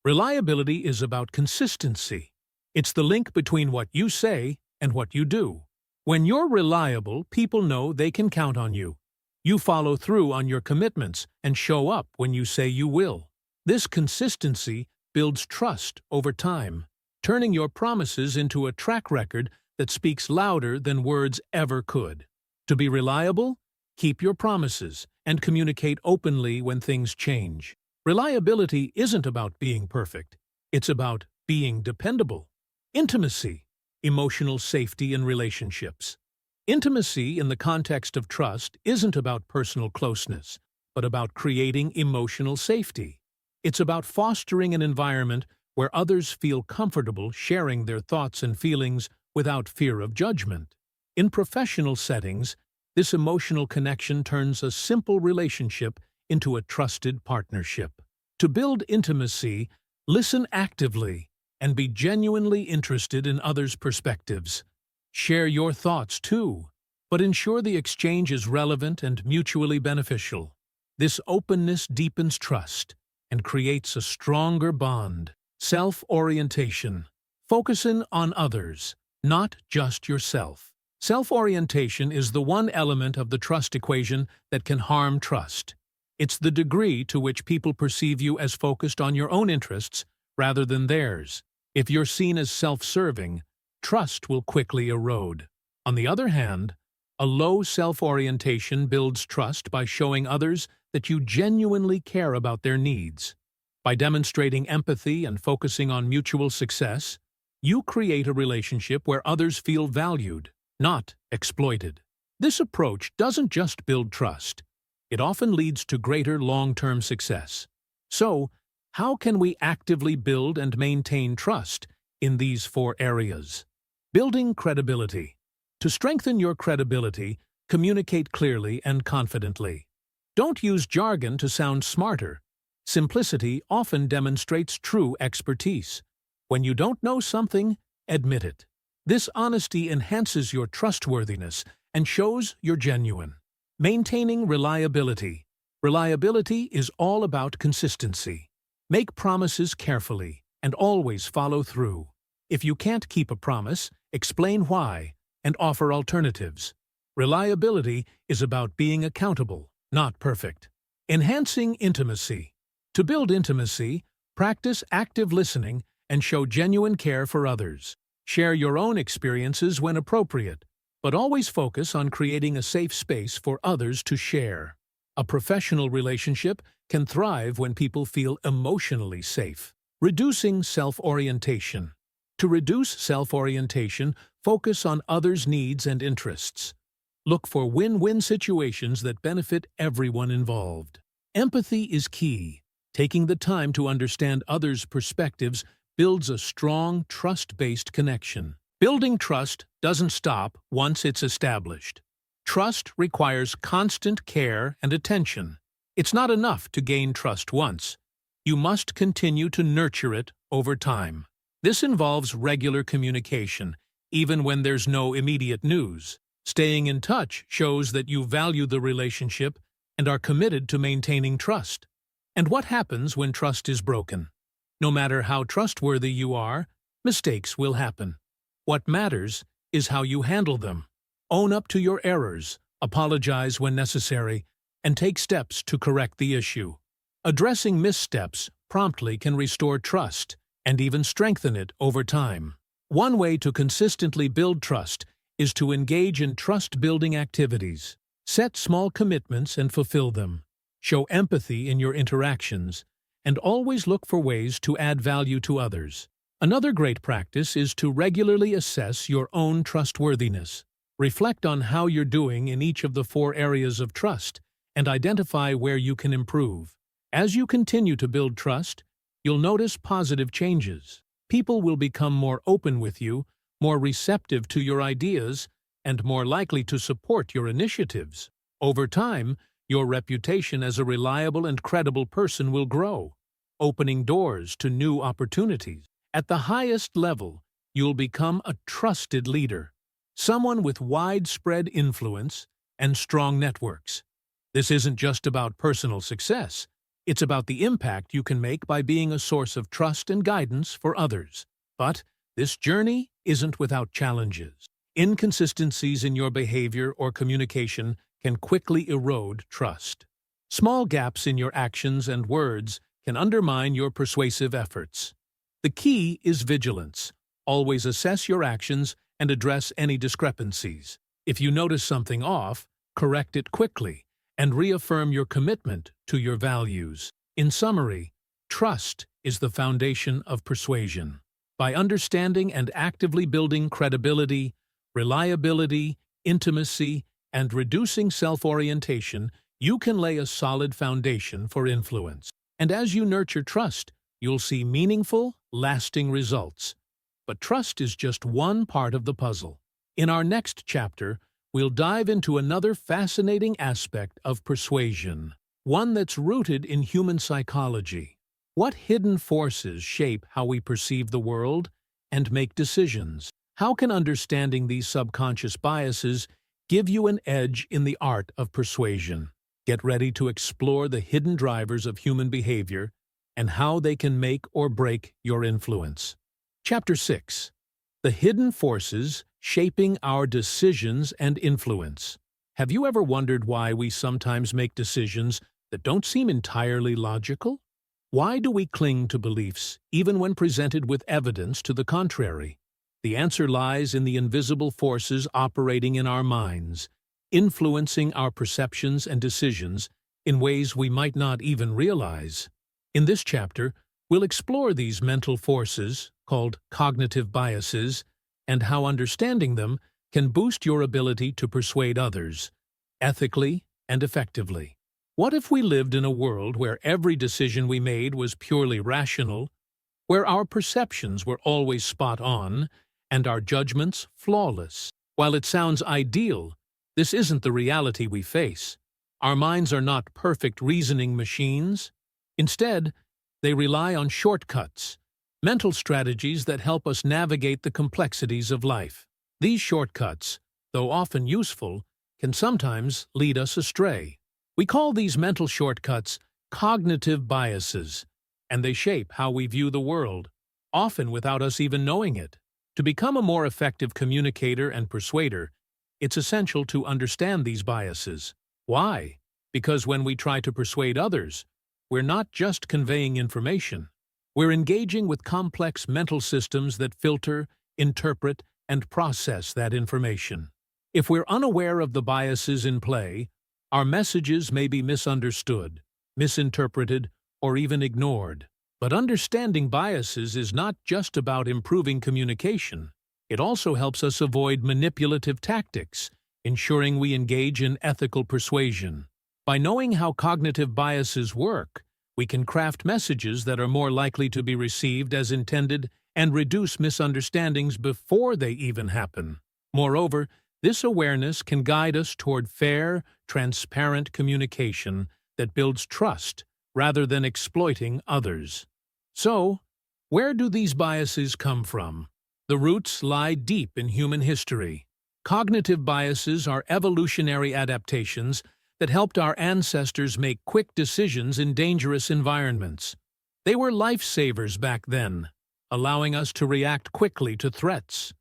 Reliability is about consistency. It's the link between what you say and what you do. When you're reliable, people know they can count on you. You follow through on your commitments and show up when you say you will. This consistency builds trust over time, turning your promises into a track record that speaks louder than words ever could. To be reliable, keep your promises and communicate openly when things change. Reliability isn't about being perfect. It's about being dependable. Intimacy, emotional safety in relationships. Intimacy in the context of trust isn't about personal closeness, but about creating emotional safety. It's about fostering an environment where others feel comfortable sharing their thoughts and feelings without fear of judgment. In professional settings, this emotional connection turns a simple relationship into a trusted partnership. To build intimacy, listen actively and be genuinely interested in others' perspectives. Share your thoughts too, but ensure the exchange is relevant and mutually beneficial. This openness deepens trust and creates a stronger bond. Self-orientation. Focusing on others, not just yourself. Self-orientation is the one element of the trust equation that can harm trust. It's the degree to which people perceive you as focused on your own interests rather than theirs. If you're seen as self-serving, trust will quickly erode. On the other hand, a low self-orientation builds trust by showing others that you genuinely care about their needs. By demonstrating empathy and focusing on mutual success, you create a relationship where others feel valued, not exploited. This approach doesn't just build trust. It often leads to greater long-term success. So, how can we actively build and maintain trust in these 4 areas? Building credibility. To strengthen your credibility, communicate clearly and confidently. Don't use jargon to sound smarter. Simplicity often demonstrates true expertise. When you don't know something, admit it. This honesty enhances your trustworthiness and shows you're genuine. Maintaining reliability. Reliability is all about consistency. Make promises carefully and always follow through. If you can't keep a promise, explain why and offer alternatives. Reliability is about being accountable, not perfect. Enhancing intimacy. To build intimacy, practice active listening and show genuine care for others. Share your own experiences when appropriate, but always focus on creating a safe space for others to share. A professional relationship can thrive when people feel emotionally safe. Reducing self-orientation. To reduce self-orientation, focus on others' needs and interests. Look for win-win situations that benefit everyone involved. Empathy is key. Taking the time to understand others' perspectives builds a strong, trust-based connection. Building trust doesn't stop once it's established. Trust requires constant care and attention. It's not enough to gain trust once. You must continue to nurture it over time. This involves regular communication, even when there's no immediate news. Staying in touch shows that you value the relationship and are committed to maintaining trust. And what happens when trust is broken? No matter how trustworthy you are, mistakes will happen. What matters is how you handle them. Own up to your errors, apologize when necessary, and take steps to correct the issue. Addressing missteps promptly can restore trust and even strengthen it over time. One way to consistently build trust is to engage in trust-building activities. Set small commitments and fulfill them. Show empathy in your interactions, and always look for ways to add value to others. Another great practice is to regularly assess your own trustworthiness. Reflect on how you're doing in each of the 4 areas of trust and identify where you can improve. As you continue to build trust, you'll notice positive changes. People will become more open with you, more receptive to your ideas, and more likely to support your initiatives. Over time, your reputation as a reliable and credible person will grow, opening doors to new opportunities. At the highest level, you'll become a trusted leader, someone with widespread influence and strong networks. This isn't just about personal success. It's about the impact you can make by being a source of trust and guidance for others. But this journey isn't without challenges. Inconsistencies in your behavior or communication can quickly erode trust. Small gaps in your actions and words can undermine your persuasive efforts. The key is vigilance. Always assess your actions and address any discrepancies. If you notice something off, correct it quickly and reaffirm your commitment to your values. In summary, trust is the foundation of persuasion. By understanding and actively building credibility, reliability, intimacy, and reducing self-orientation, you can lay a solid foundation for influence. And as you nurture trust, you'll see meaningful, lasting results. But trust is just one part of the puzzle. In our next chapter, we'll dive into another fascinating aspect of persuasion, one that's rooted in human psychology. What hidden forces shape how we perceive the world and make decisions? How can understanding these subconscious biases give you an edge in the art of persuasion? Get ready to explore the hidden drivers of human behavior and how they can make or break your influence. Chapter 6. The Hidden Forces Shaping Our Decisions and Influence. Have you ever wondered why we sometimes make decisions that don't seem entirely logical? Why do we cling to beliefs, even when presented with evidence to the contrary? The answer lies in the invisible forces operating in our minds, influencing our perceptions and decisions in ways we might not even realize. In this chapter, we'll explore these mental forces, called cognitive biases, and how understanding them can boost your ability to persuade others, ethically and effectively. What if we lived in a world where every decision we made was purely rational, where our perceptions were always spot on, and our judgments flawless? While it sounds ideal, this isn't the reality we face. Our minds are not perfect reasoning machines. Instead, they rely on shortcuts, mental strategies that help us navigate the complexities of life. These shortcuts, though often useful, can sometimes lead us astray. We call these mental shortcuts cognitive biases, and they shape how we view the world, often without us even knowing it. To become a more effective communicator and persuader, it's essential to understand these biases. Why? Because when we try to persuade others, we're not just conveying information. We're engaging with complex mental systems that filter, interpret, and process that information. If we're unaware of the biases in play, our messages may be misunderstood, misinterpreted, or even ignored. But understanding biases is not just about improving communication. It also helps us avoid manipulative tactics, ensuring we engage in ethical persuasion. By knowing how cognitive biases work, we can craft messages that are more likely to be received as intended and reduce misunderstandings before they even happen. Moreover, this awareness can guide us toward fair, transparent communication that builds trust rather than exploiting others. So, where do these biases come from? The roots lie deep in human history. Cognitive biases are evolutionary adaptations that helped our ancestors make quick decisions in dangerous environments. They were lifesavers back then, allowing us to react quickly to threats.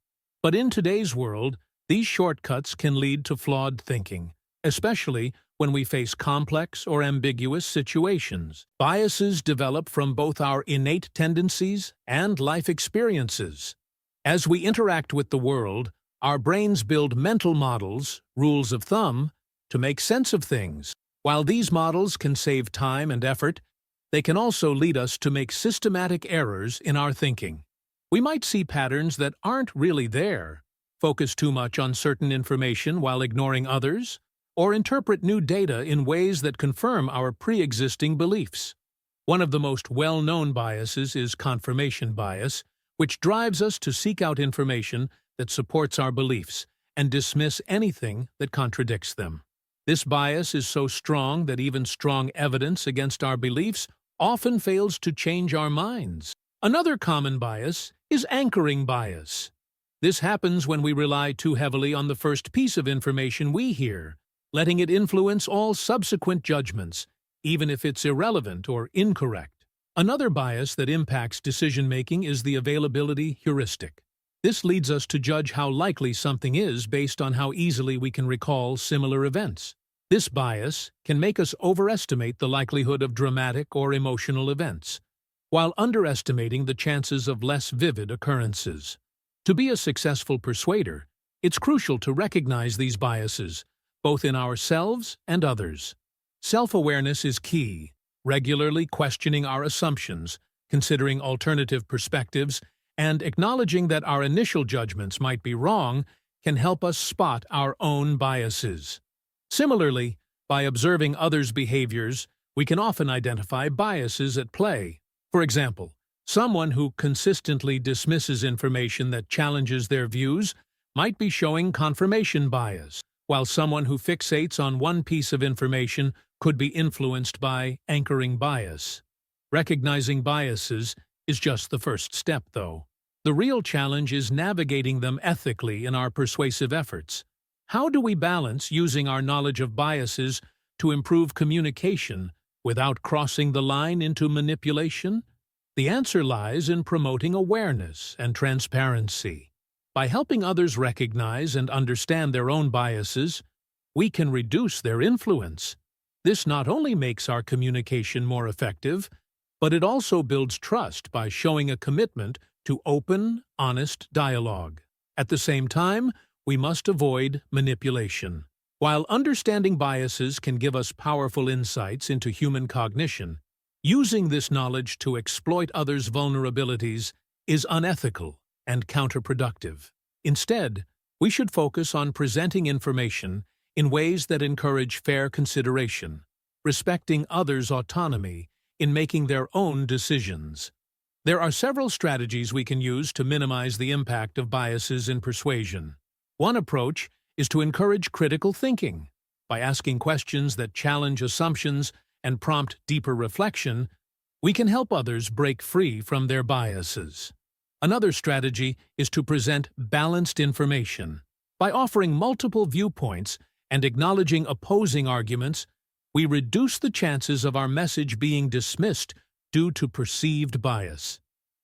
But in today's world, these shortcuts can lead to flawed thinking, especially when we face complex or ambiguous situations. Biases develop from both our innate tendencies and life experiences. As we interact with the world, our brains build mental models, rules of thumb, to make sense of things. While these models can save time and effort, they can also lead us to make systematic errors in our thinking. We might see patterns that aren't really there. focus too much on certain information while ignoring others, or interpret new data in ways that confirm our pre-existing beliefs. One of the most well-known biases is confirmation bias, which drives us to seek out information that supports our beliefs and dismiss anything that contradicts them. This bias is so strong that even strong evidence against our beliefs often fails to change our minds. Another common bias is anchoring bias. This happens when we rely too heavily on the first piece of information we hear, letting it influence all subsequent judgments, even if it's irrelevant or incorrect. Another bias that impacts decision-making is the availability heuristic. This leads us to judge how likely something is based on how easily we can recall similar events. This bias can make us overestimate the likelihood of dramatic or emotional events, while underestimating the chances of less vivid occurrences. To be a successful persuader, it's crucial to recognize these biases, both in ourselves and others. Self-awareness is key, regularly questioning our assumptions, considering alternative perspectives, and acknowledging that our initial judgments might be wrong can help us spot our own biases. Similarly, by observing others' behaviors, we can often identify biases at play. For example, someone who consistently dismisses information that challenges their views might be showing confirmation bias, while someone who fixates on one piece of information could be influenced by anchoring bias. Recognizing biases is just the first step, though. The real challenge is navigating them ethically in our persuasive efforts. How do we balance using our knowledge of biases to improve communication without crossing the line into manipulation? The answer lies in promoting awareness and transparency. By helping others recognize and understand their own biases, we can reduce their influence. This not only makes our communication more effective, but it also builds trust by showing a commitment to open, honest dialogue. At the same time, we must avoid manipulation. While understanding biases can give us powerful insights into human cognition, using this knowledge to exploit others' vulnerabilities is unethical and counterproductive. Instead, we should focus on presenting information in ways that encourage fair consideration, respecting others' autonomy in making their own decisions. There are several strategies we can use to minimize the impact of biases in persuasion. One approach is to encourage critical thinking. By asking questions that challenge assumptions and prompt deeper reflection, we can help others break free from their biases. Another strategy is to present balanced information. By offering multiple viewpoints and acknowledging opposing arguments, we reduce the chances of our message being dismissed due to perceived bias.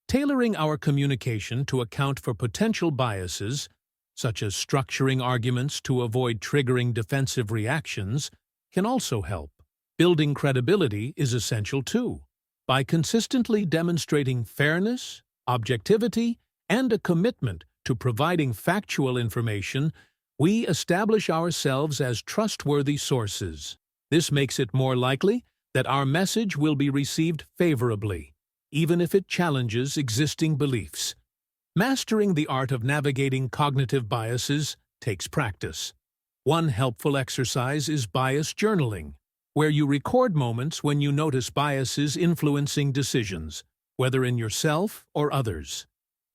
Tailoring our communication to account for potential biases, such as structuring arguments to avoid triggering defensive reactions, can also help. Building credibility is essential too. By consistently demonstrating fairness, objectivity, and a commitment to providing factual information, we establish ourselves as trustworthy sources. This makes it more likely that our message will be received favorably, even if it challenges existing beliefs. Mastering the art of navigating cognitive biases takes practice. One helpful exercise is bias journaling, where you record moments when you notice biases influencing decisions, whether in yourself or others.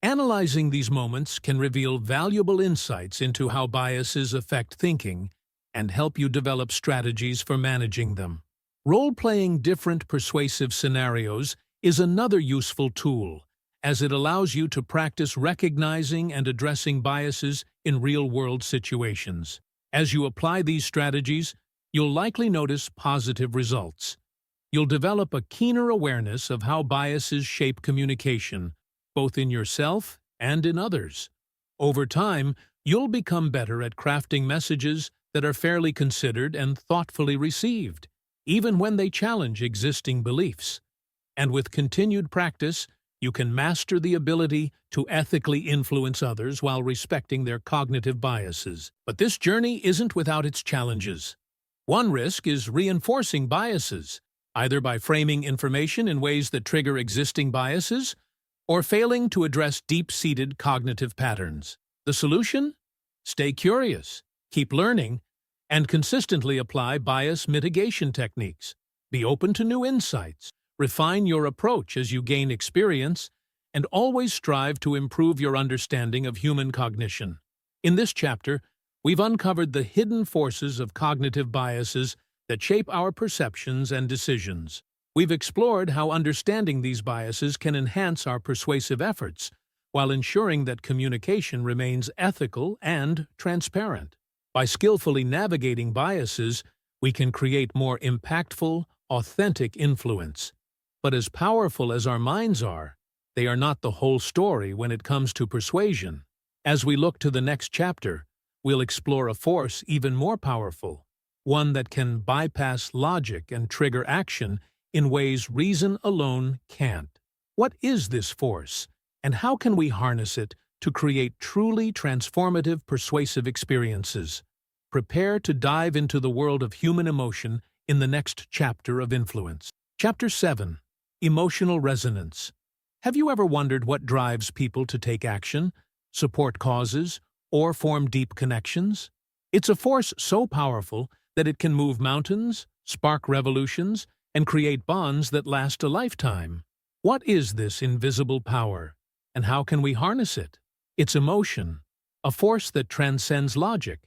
Analyzing these moments can reveal valuable insights into how biases affect thinking and help you develop strategies for managing them. Role-playing different persuasive scenarios is another useful tool, as it allows you to practice recognizing and addressing biases in real-world situations. As you apply these strategies, you'll likely notice positive results. You'll develop a keener awareness of how biases shape communication, both in yourself and in others. Over time, you'll become better at crafting messages that are fairly considered and thoughtfully received, even when they challenge existing beliefs. And with continued practice, you can master the ability to ethically influence others while respecting their cognitive biases. But this journey isn't without its challenges. One risk is reinforcing biases, either by framing information in ways that trigger existing biases or failing to address deep-seated cognitive patterns. The solution? Stay curious, keep learning, and consistently apply bias mitigation techniques. Be open to new insights, refine your approach as you gain experience, and always strive to improve your understanding of human cognition. In this chapter, we've uncovered the hidden forces of cognitive biases that shape our perceptions and decisions. We've explored how understanding these biases can enhance our persuasive efforts, while ensuring that communication remains ethical and transparent. By skillfully navigating biases, we can create more impactful, authentic influence. But as powerful as our minds are, they are not the whole story when it comes to persuasion. As we look to the next chapter, we'll explore a force even more powerful, one that can bypass logic and trigger action in ways reason alone can't. What is this force, and how can we harness it to create truly transformative persuasive experiences? Prepare to dive into the world of human emotion in the next chapter of Influence. Chapter 7. Emotional Resonance. Have you ever wondered what drives people to take action, support causes, or form deep connections? It's a force so powerful that it can move mountains, spark revolutions, and create bonds that last a lifetime. What is this invisible power, and how can we harness it? It's emotion, a force that transcends logic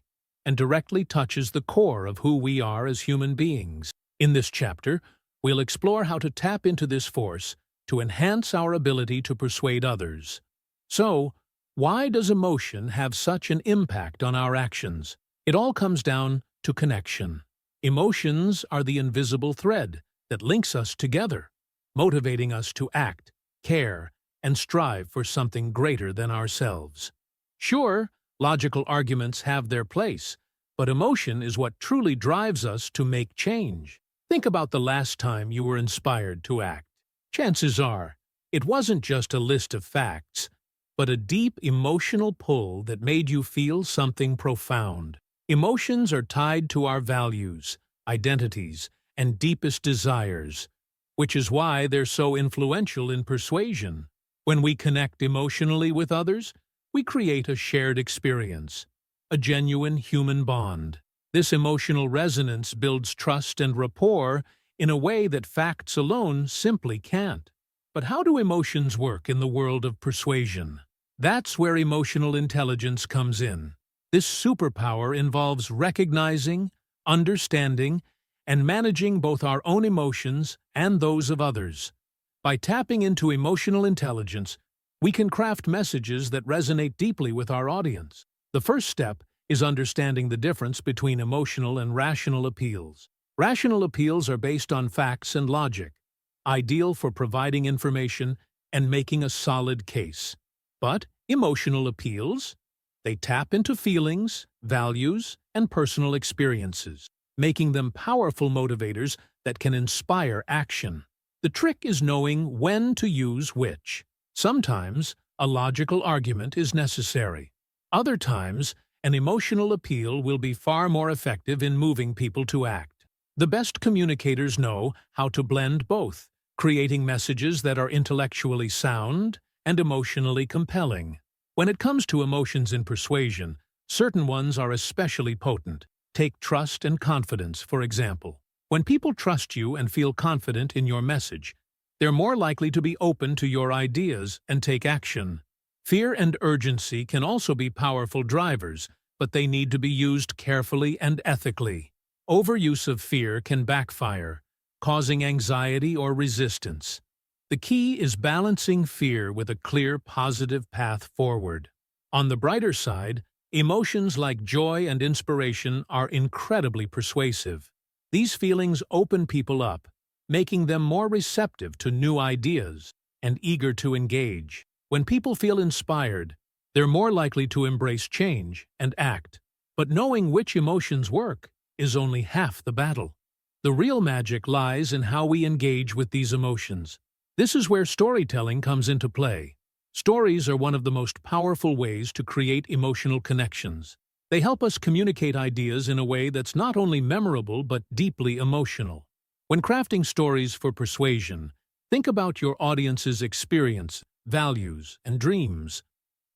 and directly touches the core of who we are as human beings. In this chapter, we'll explore how to tap into this force to enhance our ability to persuade others. So, why does emotion have such an impact on our actions? It all comes down to connection. Emotions are the invisible thread that links us together, motivating us to act, care, and strive for something greater than ourselves. Sure, logical arguments have their place, but emotion is what truly drives us to make change. Think about the last time you were inspired to act. Chances are, it wasn't just a list of facts, but a deep emotional pull that made you feel something profound. Emotions are tied to our values, identities, and deepest desires, which is why they're so influential in persuasion. When we connect emotionally with others, we create a shared experience, a genuine human bond. This emotional resonance builds trust and rapport in a way that facts alone simply can't. But how do emotions work in the world of persuasion? That's where emotional intelligence comes in. This superpower involves recognizing, understanding, and managing both our own emotions and those of others. By tapping into emotional intelligence, we can craft messages that resonate deeply with our audience. The first step is understanding the difference between emotional and rational appeals. Rational appeals are based on facts and logic, ideal for providing information and making a solid case. But emotional appeals, they tap into feelings, values, and personal experiences, making them powerful motivators that can inspire action. The trick is knowing when to use which. Sometimes, a logical argument is necessary. Other times, an emotional appeal will be far more effective in moving people to act. The best communicators know how to blend both, creating messages that are intellectually sound and emotionally compelling. When it comes to emotions in persuasion, certain ones are especially potent. Take trust and confidence, for example. When people trust you and feel confident in your message, they're more likely to be open to your ideas and take action. Fear and urgency can also be powerful drivers, but they need to be used carefully and ethically. Overuse of fear can backfire, causing anxiety or resistance. The key is balancing fear with a clear, positive path forward. On the brighter side, emotions like joy and inspiration are incredibly persuasive. These feelings open people up, making them more receptive to new ideas and eager to engage. When people feel inspired, they're more likely to embrace change and act. But knowing which emotions work is only half the battle. The real magic lies in how we engage with these emotions. This is where storytelling comes into play. Stories are one of the most powerful ways to create emotional connections. They help us communicate ideas in a way that's not only memorable but deeply emotional. When crafting stories for persuasion, think about your audience's experience, values, and dreams.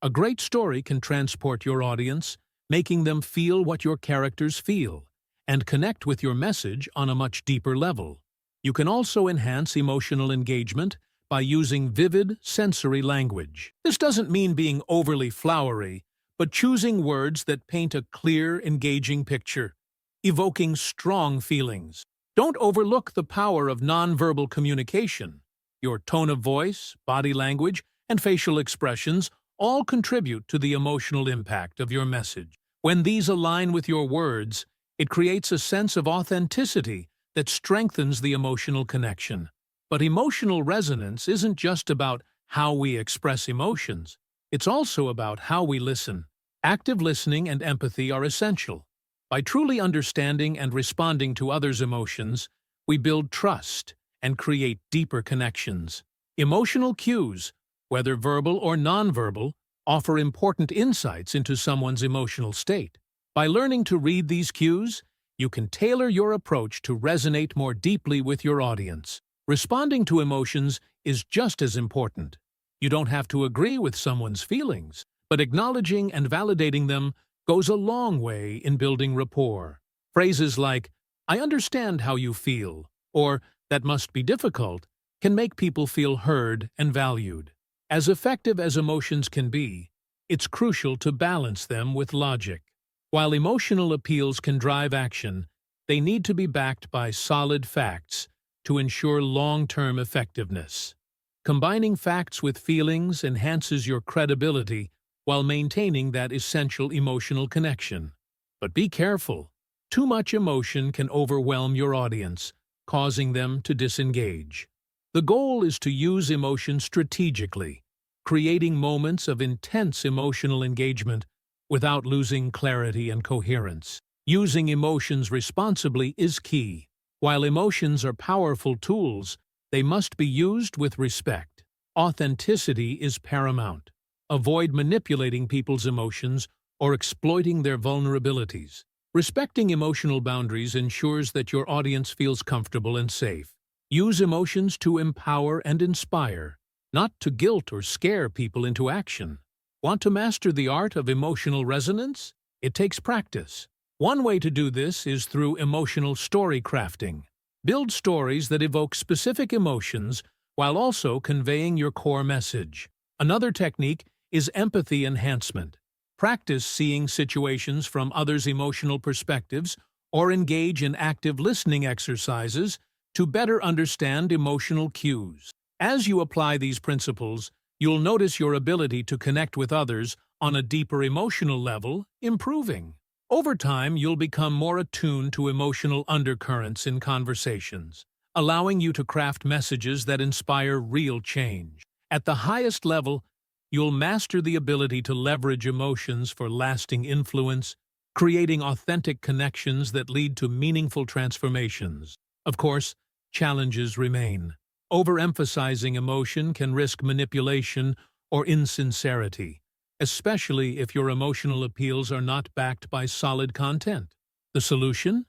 A great story can transport your audience, making them feel what your characters feel and connect with your message on a much deeper level. You can also enhance emotional engagement by using vivid, sensory language. This doesn't mean being overly flowery, but choosing words that paint a clear, engaging picture, evoking strong feelings. Don't overlook the power of nonverbal communication. Your tone of voice, body language, and facial expressions all contribute to the emotional impact of your message. When these align with your words, it creates a sense of authenticity that strengthens the emotional connection. But emotional resonance isn't just about how we express emotions. It's also about how we listen. Active listening and empathy are essential. By truly understanding and responding to others' emotions, we build trust and create deeper connections. Emotional cues, whether verbal or nonverbal, offer important insights into someone's emotional state. By learning to read these cues, you can tailor your approach to resonate more deeply with your audience. Responding to emotions is just as important. You don't have to agree with someone's feelings, but acknowledging and validating them goes a long way in building rapport. Phrases like, "I understand how you feel," or "that must be difficult," can make people feel heard and valued. As effective as emotions can be, it's crucial to balance them with logic. While emotional appeals can drive action, they need to be backed by solid facts to ensure long-term effectiveness. Combining facts with feelings enhances your credibility while maintaining that essential emotional connection. But be careful. Too much emotion can overwhelm your audience, causing them to disengage. The goal is to use emotion strategically, creating moments of intense emotional engagement without losing clarity and coherence. Using emotions responsibly is key. While emotions are powerful tools, they must be used with respect. Authenticity is paramount. Avoid manipulating people's emotions or exploiting their vulnerabilities. Respecting emotional boundaries ensures that your audience feels comfortable and safe. Use emotions to empower and inspire, not to guilt or scare people into action. Want to master the art of emotional resonance? It takes practice. One way to do this is through emotional story crafting. Build stories that evoke specific emotions while also conveying your core message. Another technique is empathy enhancement. Practice seeing situations from others' emotional perspectives or engage in active listening exercises to better understand emotional cues. As you apply these principles, you'll notice your ability to connect with others on a deeper emotional level improving. Over time, you'll become more attuned to emotional undercurrents in conversations, allowing you to craft messages that inspire real change. At the highest level, you'll master the ability to leverage emotions for lasting influence, creating authentic connections that lead to meaningful transformations. Of course, challenges remain. Overemphasizing emotion can risk manipulation or insincerity, especially if your emotional appeals are not backed by solid content. The solution?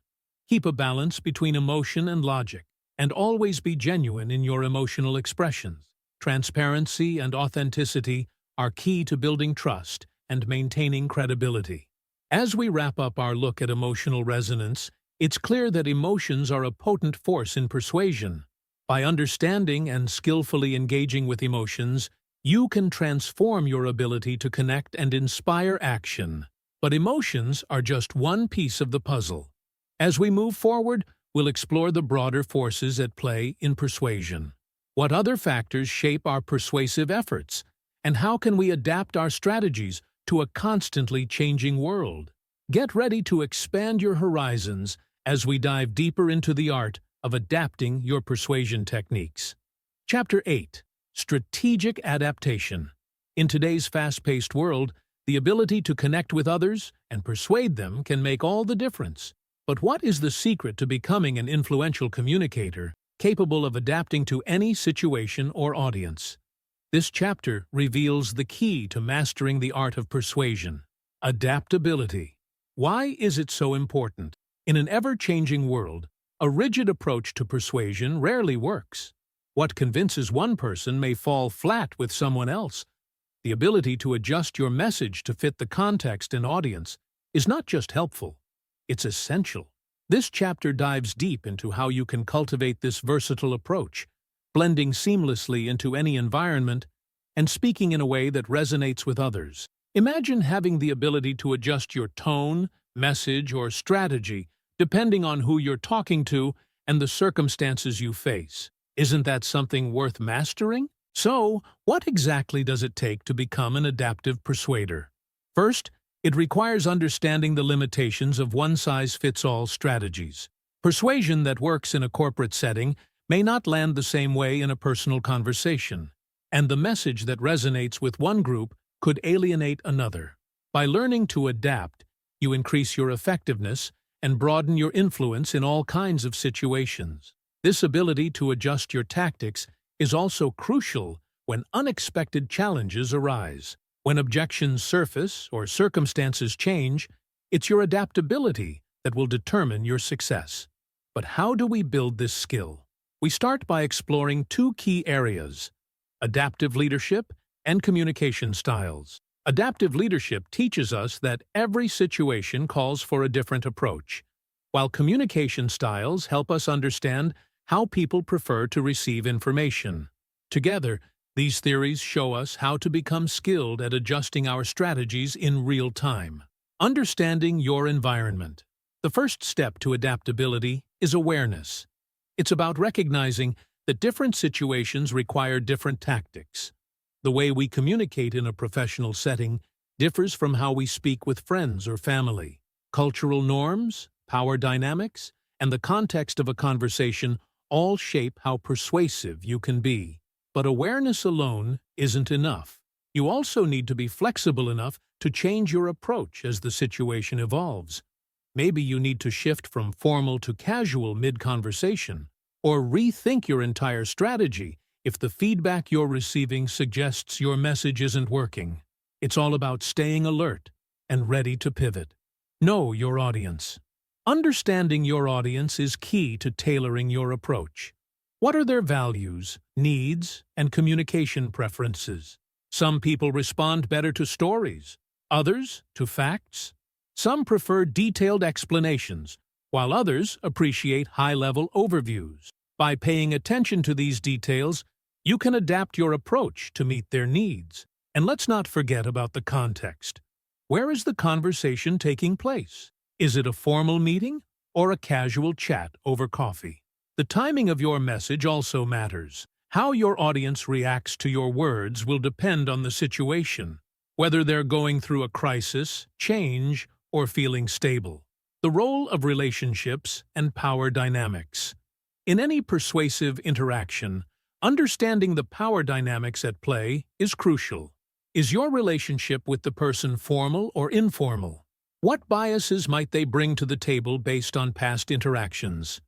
Keep a balance between emotion and logic, and always be genuine in your emotional expressions. Transparency and authenticity are key to building trust and maintaining credibility. As we wrap up our look at emotional resonance, it's clear that emotions are a potent force in persuasion. By understanding and skillfully engaging with emotions, you can transform your ability to connect and inspire action. But emotions are just one piece of the puzzle. As we move forward, we'll explore the broader forces at play in persuasion. What other factors shape our persuasive efforts? And how can we adapt our strategies to a constantly changing world? Get ready to expand your horizons as we dive deeper into the art of adapting your persuasion techniques. Chapter 8. Strategic Adaptation. In today's fast-paced world, the ability to connect with others and persuade them can make all the difference. But what is the secret to becoming an influential communicator capable of adapting to any situation or audience? This chapter reveals the key to mastering the art of persuasion: adaptability. Why is it so important? In an ever-changing world, a rigid approach to persuasion rarely works. What convinces one person may fall flat with someone else. The ability to adjust your message to fit the context and audience is not just helpful, it's essential. This chapter dives deep into how you can cultivate this versatile approach, blending seamlessly into any environment and speaking in a way that resonates with others. Imagine having the ability to adjust your tone, message, or strategy depending on who you're talking to and the circumstances you face. Isn't that something worth mastering? So, what exactly does it take to become an adaptive persuader? First, it requires understanding the limitations of one-size-fits-all strategies. Persuasion that works in a corporate setting may not land the same way in a personal conversation, and the message that resonates with one group could alienate another. By learning to adapt, you increase your effectiveness and broaden your influence in all kinds of situations. This ability to adjust your tactics is also crucial when unexpected challenges arise. When objections surface or circumstances change, it's your adaptability that will determine your success. But how do we build this skill? We start by exploring two key areas: adaptive leadership and communication styles. Adaptive leadership teaches us that every situation calls for a different approach, while communication styles help us understand how people prefer to receive information. Together, these theories show us how to become skilled at adjusting our strategies in real time. Understanding your environment. The first step to adaptability is awareness. It's about recognizing that different situations require different tactics. The way we communicate in a professional setting differs from how we speak with friends or family. Cultural norms, power dynamics, and the context of a conversation all shape how persuasive you can be. But awareness alone isn't enough. You also need to be flexible enough to change your approach as the situation evolves. Maybe you need to shift from formal to casual mid-conversation, or rethink your entire strategy if the feedback you're receiving suggests your message isn't working. It's all about staying alert and ready to pivot. Know your audience. Understanding your audience is key to tailoring your approach. What are their values, needs, and communication preferences? Some people respond better to stories, others to facts. Some prefer detailed explanations, while others appreciate high-level overviews. By paying attention to these details, you can adapt your approach to meet their needs. And let's not forget about the context. Where is the conversation taking place? Is it a formal meeting or a casual chat over coffee? The timing of your message also matters. How your audience reacts to your words will depend on the situation, whether they're going through a crisis, change, or feeling stable. The role of relationships and power dynamics. In any persuasive interaction, understanding the power dynamics at play is crucial. Is your relationship with the person formal or informal? What biases might they bring to the table based on past interactions?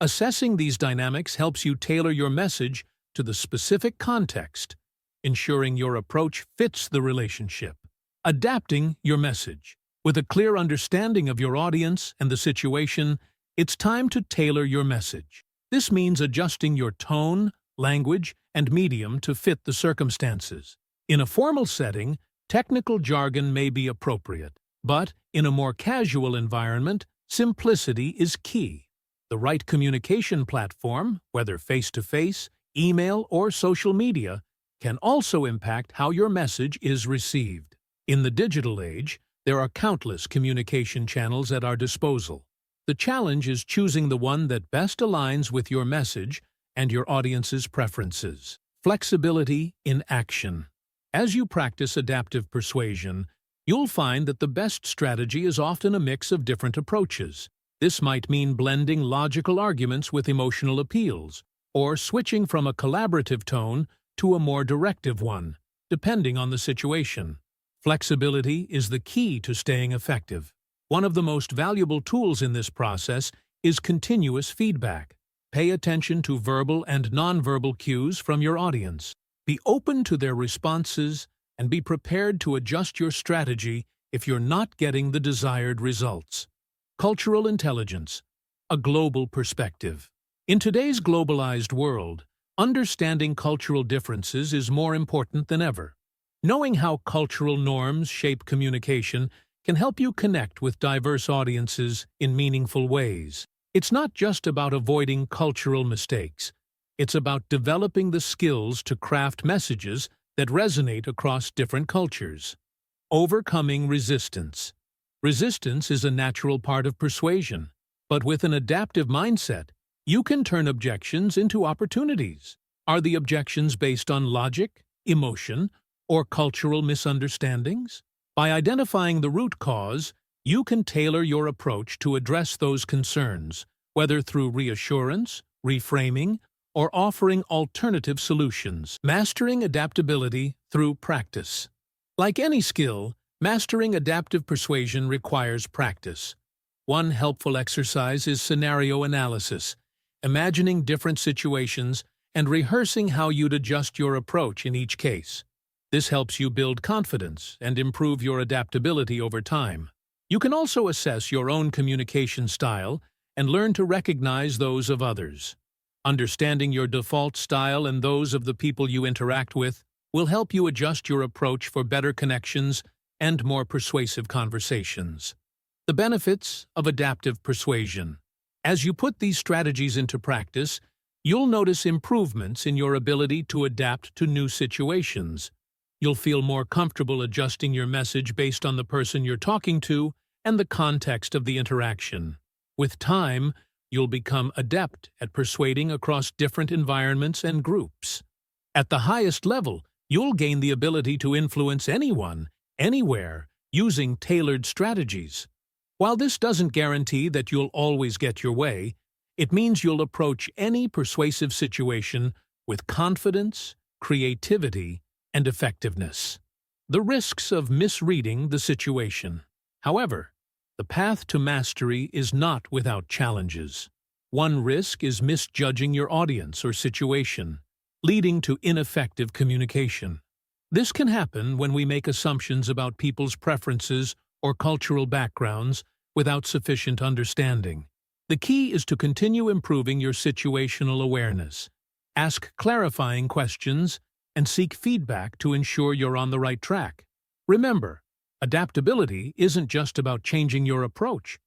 Assessing these dynamics helps you tailor your message to the specific context, ensuring your approach fits the relationship. Adapting your message. With a clear understanding of your audience and the situation, it's time to tailor your message. This means adjusting your tone, language, and medium to fit the circumstances. In a formal setting, technical jargon may be appropriate, but in a more casual environment, simplicity is key. The right communication platform, whether face-to-face, email, or social media, can also impact how your message is received. In the digital age, there are countless communication channels at our disposal. The challenge is choosing the one that best aligns with your message and your audience's preferences. Flexibility in action. As you practice adaptive persuasion, you'll find that the best strategy is often a mix of different approaches. This might mean blending logical arguments with emotional appeals, or switching from a collaborative tone to a more directive one, depending on the situation. Flexibility is the key to staying effective. One of the most valuable tools in this process is continuous feedback. Pay attention to verbal and nonverbal cues from your audience. Be open to their responses and be prepared to adjust your strategy if you're not getting the desired results. Cultural intelligence, a global perspective. In today's globalized world, understanding cultural differences is more important than ever. Knowing how cultural norms shape communication can help you connect with diverse audiences in meaningful ways. It's not just about avoiding cultural mistakes. It's about developing the skills to craft messages that resonate across different cultures. Overcoming resistance. Resistance is a natural part of persuasion, but with an adaptive mindset, you can turn objections into opportunities. Are the objections based on logic, emotion, or cultural misunderstandings? By identifying the root cause, you can tailor your approach to address those concerns, whether through reassurance, reframing, or offering alternative solutions. Mastering adaptability through practice. Like any skill, mastering adaptive persuasion requires practice. One helpful exercise is scenario analysis, imagining different situations and rehearsing how you'd adjust your approach in each case. This helps you build confidence and improve your adaptability over time. You can also assess your own communication style and learn to recognize those of others. Understanding your default style and those of the people you interact with will help you adjust your approach for better connections and more persuasive conversations. The benefits of adaptive persuasion. As you put these strategies into practice, you'll notice improvements in your ability to adapt to new situations. You'll feel more comfortable adjusting your message based on the person you're talking to and the context of the interaction. With time, you'll become adept at persuading across different environments and groups. At the highest level, you'll gain the ability to influence anyone, anywhere, using tailored strategies. While this doesn't guarantee that you'll always get your way, it means you'll approach any persuasive situation with confidence, creativity, and effectiveness. The risks of misreading the situation. However, the path to mastery is not without challenges. One risk is misjudging your audience or situation, leading to ineffective communication. This can happen when we make assumptions about people's preferences or cultural backgrounds without sufficient understanding. The key is to continue improving your situational awareness. Ask clarifying questions and seek feedback to ensure you're on the right track. Remember, adaptability isn't just about changing your approach.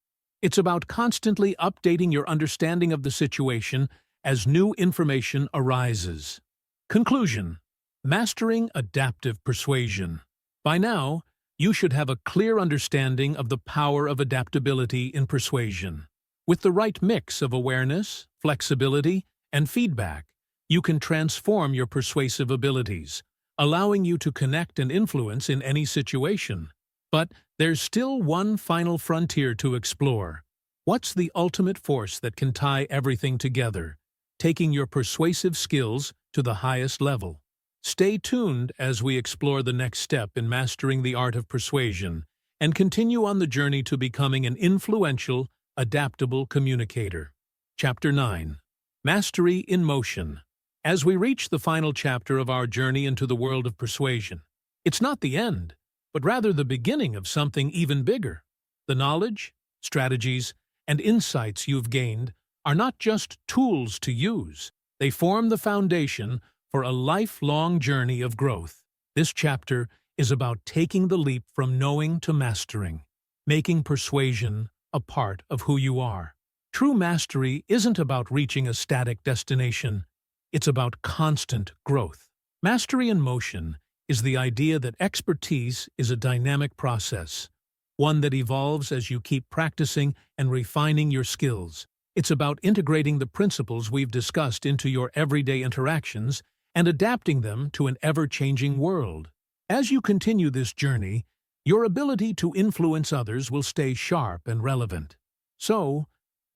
It's about constantly updating your understanding of the situation as new information arises. Conclusion: mastering adaptive persuasion. By now, you should have a clear understanding of the power of adaptability in persuasion. With the right mix of awareness, flexibility, and feedback, you can transform your persuasive abilities, allowing you to connect and influence in any situation. But there's still one final frontier to explore. What's the ultimate force that can tie everything together, taking your persuasive skills to the highest level? Stay tuned as we explore the next step in mastering the art of persuasion and continue on the journey to becoming an influential, adaptable communicator. Chapter 9. Mastery in Motion. As we reach the final chapter of our journey into the world of persuasion, it's not the end, but rather the beginning of something even bigger. The knowledge, strategies, and insights you've gained are not just tools to use. They form the foundation for a lifelong journey of growth. This chapter is about taking the leap from knowing to mastering, making persuasion a part of who you are. True mastery isn't about reaching a static destination. It's about constant growth. Mastery in motion is the idea that expertise is a dynamic process, one that evolves as you keep practicing and refining your skills. It's about integrating the principles we've discussed into your everyday interactions and adapting them to an ever-changing world. As you continue this journey, your ability to influence others will stay sharp and relevant. So,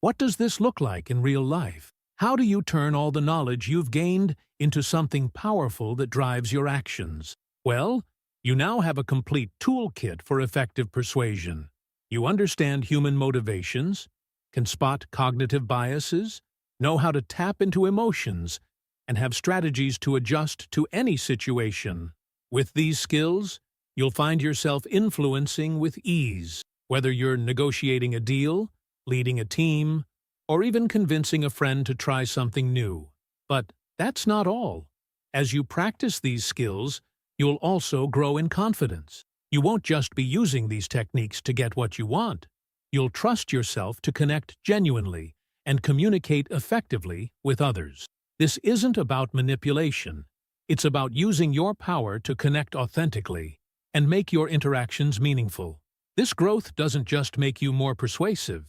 what does this look like in real life? How do you turn all the knowledge you've gained into something powerful that drives your actions? Well, you now have a complete toolkit for effective persuasion. You understand human motivations, can spot cognitive biases, know how to tap into emotions, and have strategies to adjust to any situation. With these skills, you'll find yourself influencing with ease, whether you're negotiating a deal, leading a team, or even convincing a friend to try something new. But that's not all. As you practice these skills, you'll also grow in confidence. You won't just be using these techniques to get what you want. You'll trust yourself to connect genuinely and communicate effectively with others. This isn't about manipulation. It's about using your power to connect authentically and make your interactions meaningful. This growth doesn't just make you more persuasive.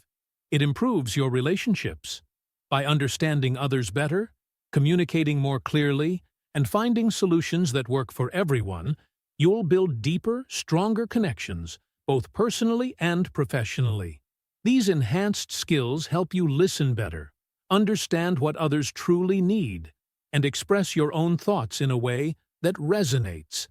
It improves your relationships. By understanding others better, communicating more clearly, and finding solutions that work for everyone, you'll build deeper, stronger connections, both personally and professionally. These enhanced skills help you listen better, understand what others truly need, and express your own thoughts in a way that resonates.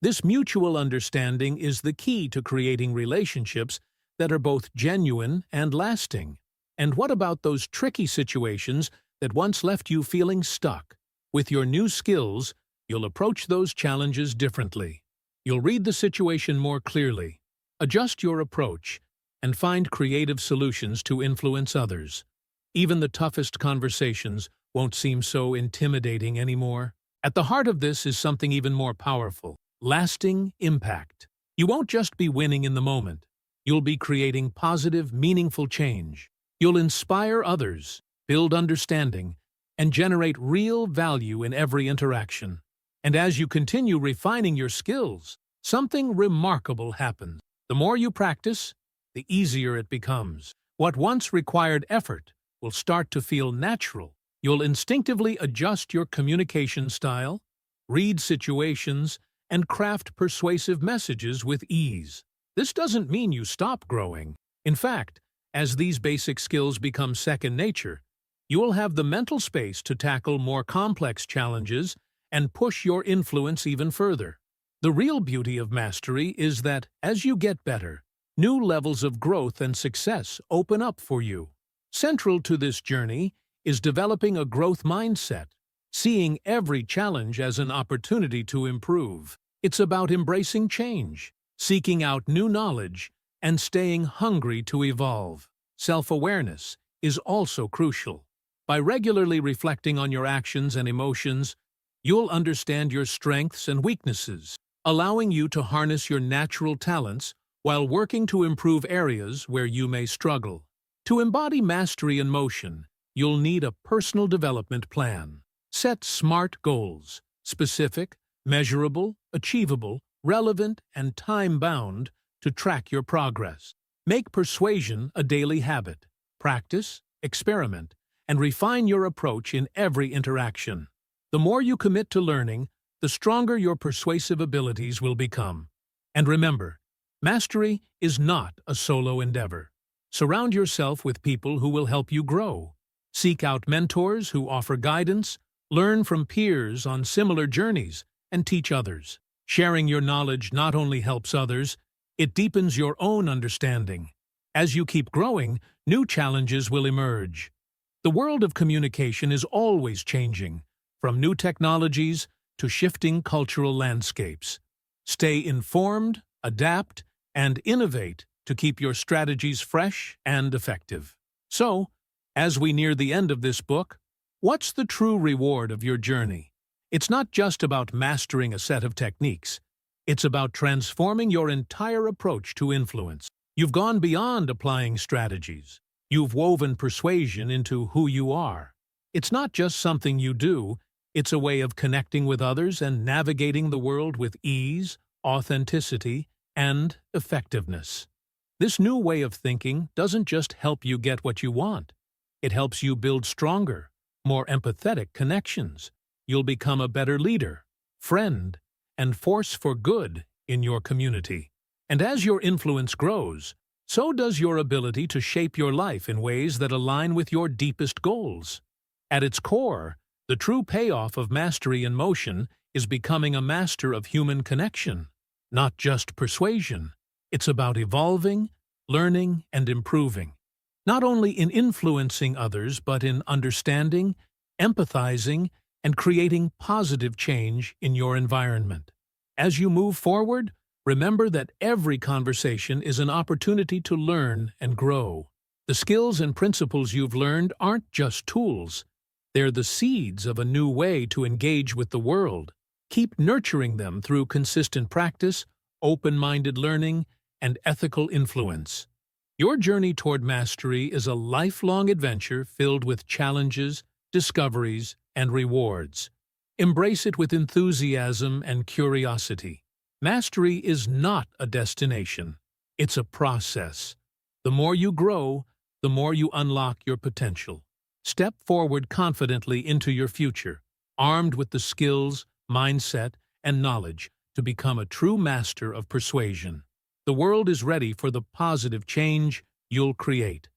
This mutual understanding is the key to creating relationships that are both genuine and lasting. And what about those tricky situations that once left you feeling stuck? With your new skills, you'll approach those challenges differently. You'll read the situation more clearly, adjust your approach, and find creative solutions to influence others. Even the toughest conversations won't seem so intimidating anymore. At the heart of this is something even more powerful: lasting impact. You won't just be winning in the moment. You'll be creating positive, meaningful change. You'll inspire others, build understanding, and generate real value in every interaction. And as you continue refining your skills, something remarkable happens. The more you practice, the easier it becomes. What once required effort will start to feel natural. You'll instinctively adjust your communication style, read situations, and craft persuasive messages with ease. This doesn't mean you stop growing. In fact, as these basic skills become second nature, you will have the mental space to tackle more complex challenges and push your influence even further. The real beauty of mastery is that, as you get better, new levels of growth and success open up for you. Central to this journey is developing a growth mindset, seeing every challenge as an opportunity to improve. It's about embracing change, seeking out new knowledge, and staying hungry to evolve. Self-awareness is also crucial. By regularly reflecting on your actions and emotions, you'll understand your strengths and weaknesses, allowing you to harness your natural talents while working to improve areas where you may struggle. To embody mastery in motion, you'll need a personal development plan. Set SMART goals: specific, measurable, achievable, relevant, and time-bound, to track your progress. Make persuasion a daily habit. Practice, experiment, and refine your approach in every interaction. The more you commit to learning, the stronger your persuasive abilities will become. And remember, mastery is not a solo endeavor. Surround yourself with people who will help you grow. Seek out mentors who offer guidance, learn from peers on similar journeys, and teach others. Sharing your knowledge not only helps others, it deepens your own understanding. As you keep growing, new challenges will emerge. The world of communication is always changing, from new technologies to shifting cultural landscapes. Stay informed, adapt, and innovate to keep your strategies fresh and effective. So, as we near the end of this book, what's the true reward of your journey? It's not just about mastering a set of techniques. It's about transforming your entire approach to influence. You've gone beyond applying strategies. You've woven persuasion into who you are. It's not just something you do, it's a way of connecting with others and navigating the world with ease, authenticity, and effectiveness. This new way of thinking doesn't just help you get what you want. It helps you build stronger, more empathetic connections. You'll become a better leader, friend, and force for good in your community. And as your influence grows, so does your ability to shape your life in ways that align with your deepest goals. At its core, the true payoff of mastery in motion is becoming a master of human connection, not just persuasion. It's about evolving, learning, and improving, not only in influencing others, but in understanding, empathizing, and creating positive change in your environment. As you move forward, remember that every conversation is an opportunity to learn and grow. The skills and principles you've learned aren't just tools. They're the seeds of a new way to engage with the world. Keep nurturing them through consistent practice, open-minded learning, and ethical influence. Your journey toward mastery is a lifelong adventure filled with challenges, discoveries, and rewards. Embrace it with enthusiasm and curiosity. Mastery is not a destination. It's a process. The more you grow, the more you unlock your potential. Step forward confidently into your future, armed with the skills, mindset, and knowledge to become a true master of persuasion. The world is ready for the positive change you'll create.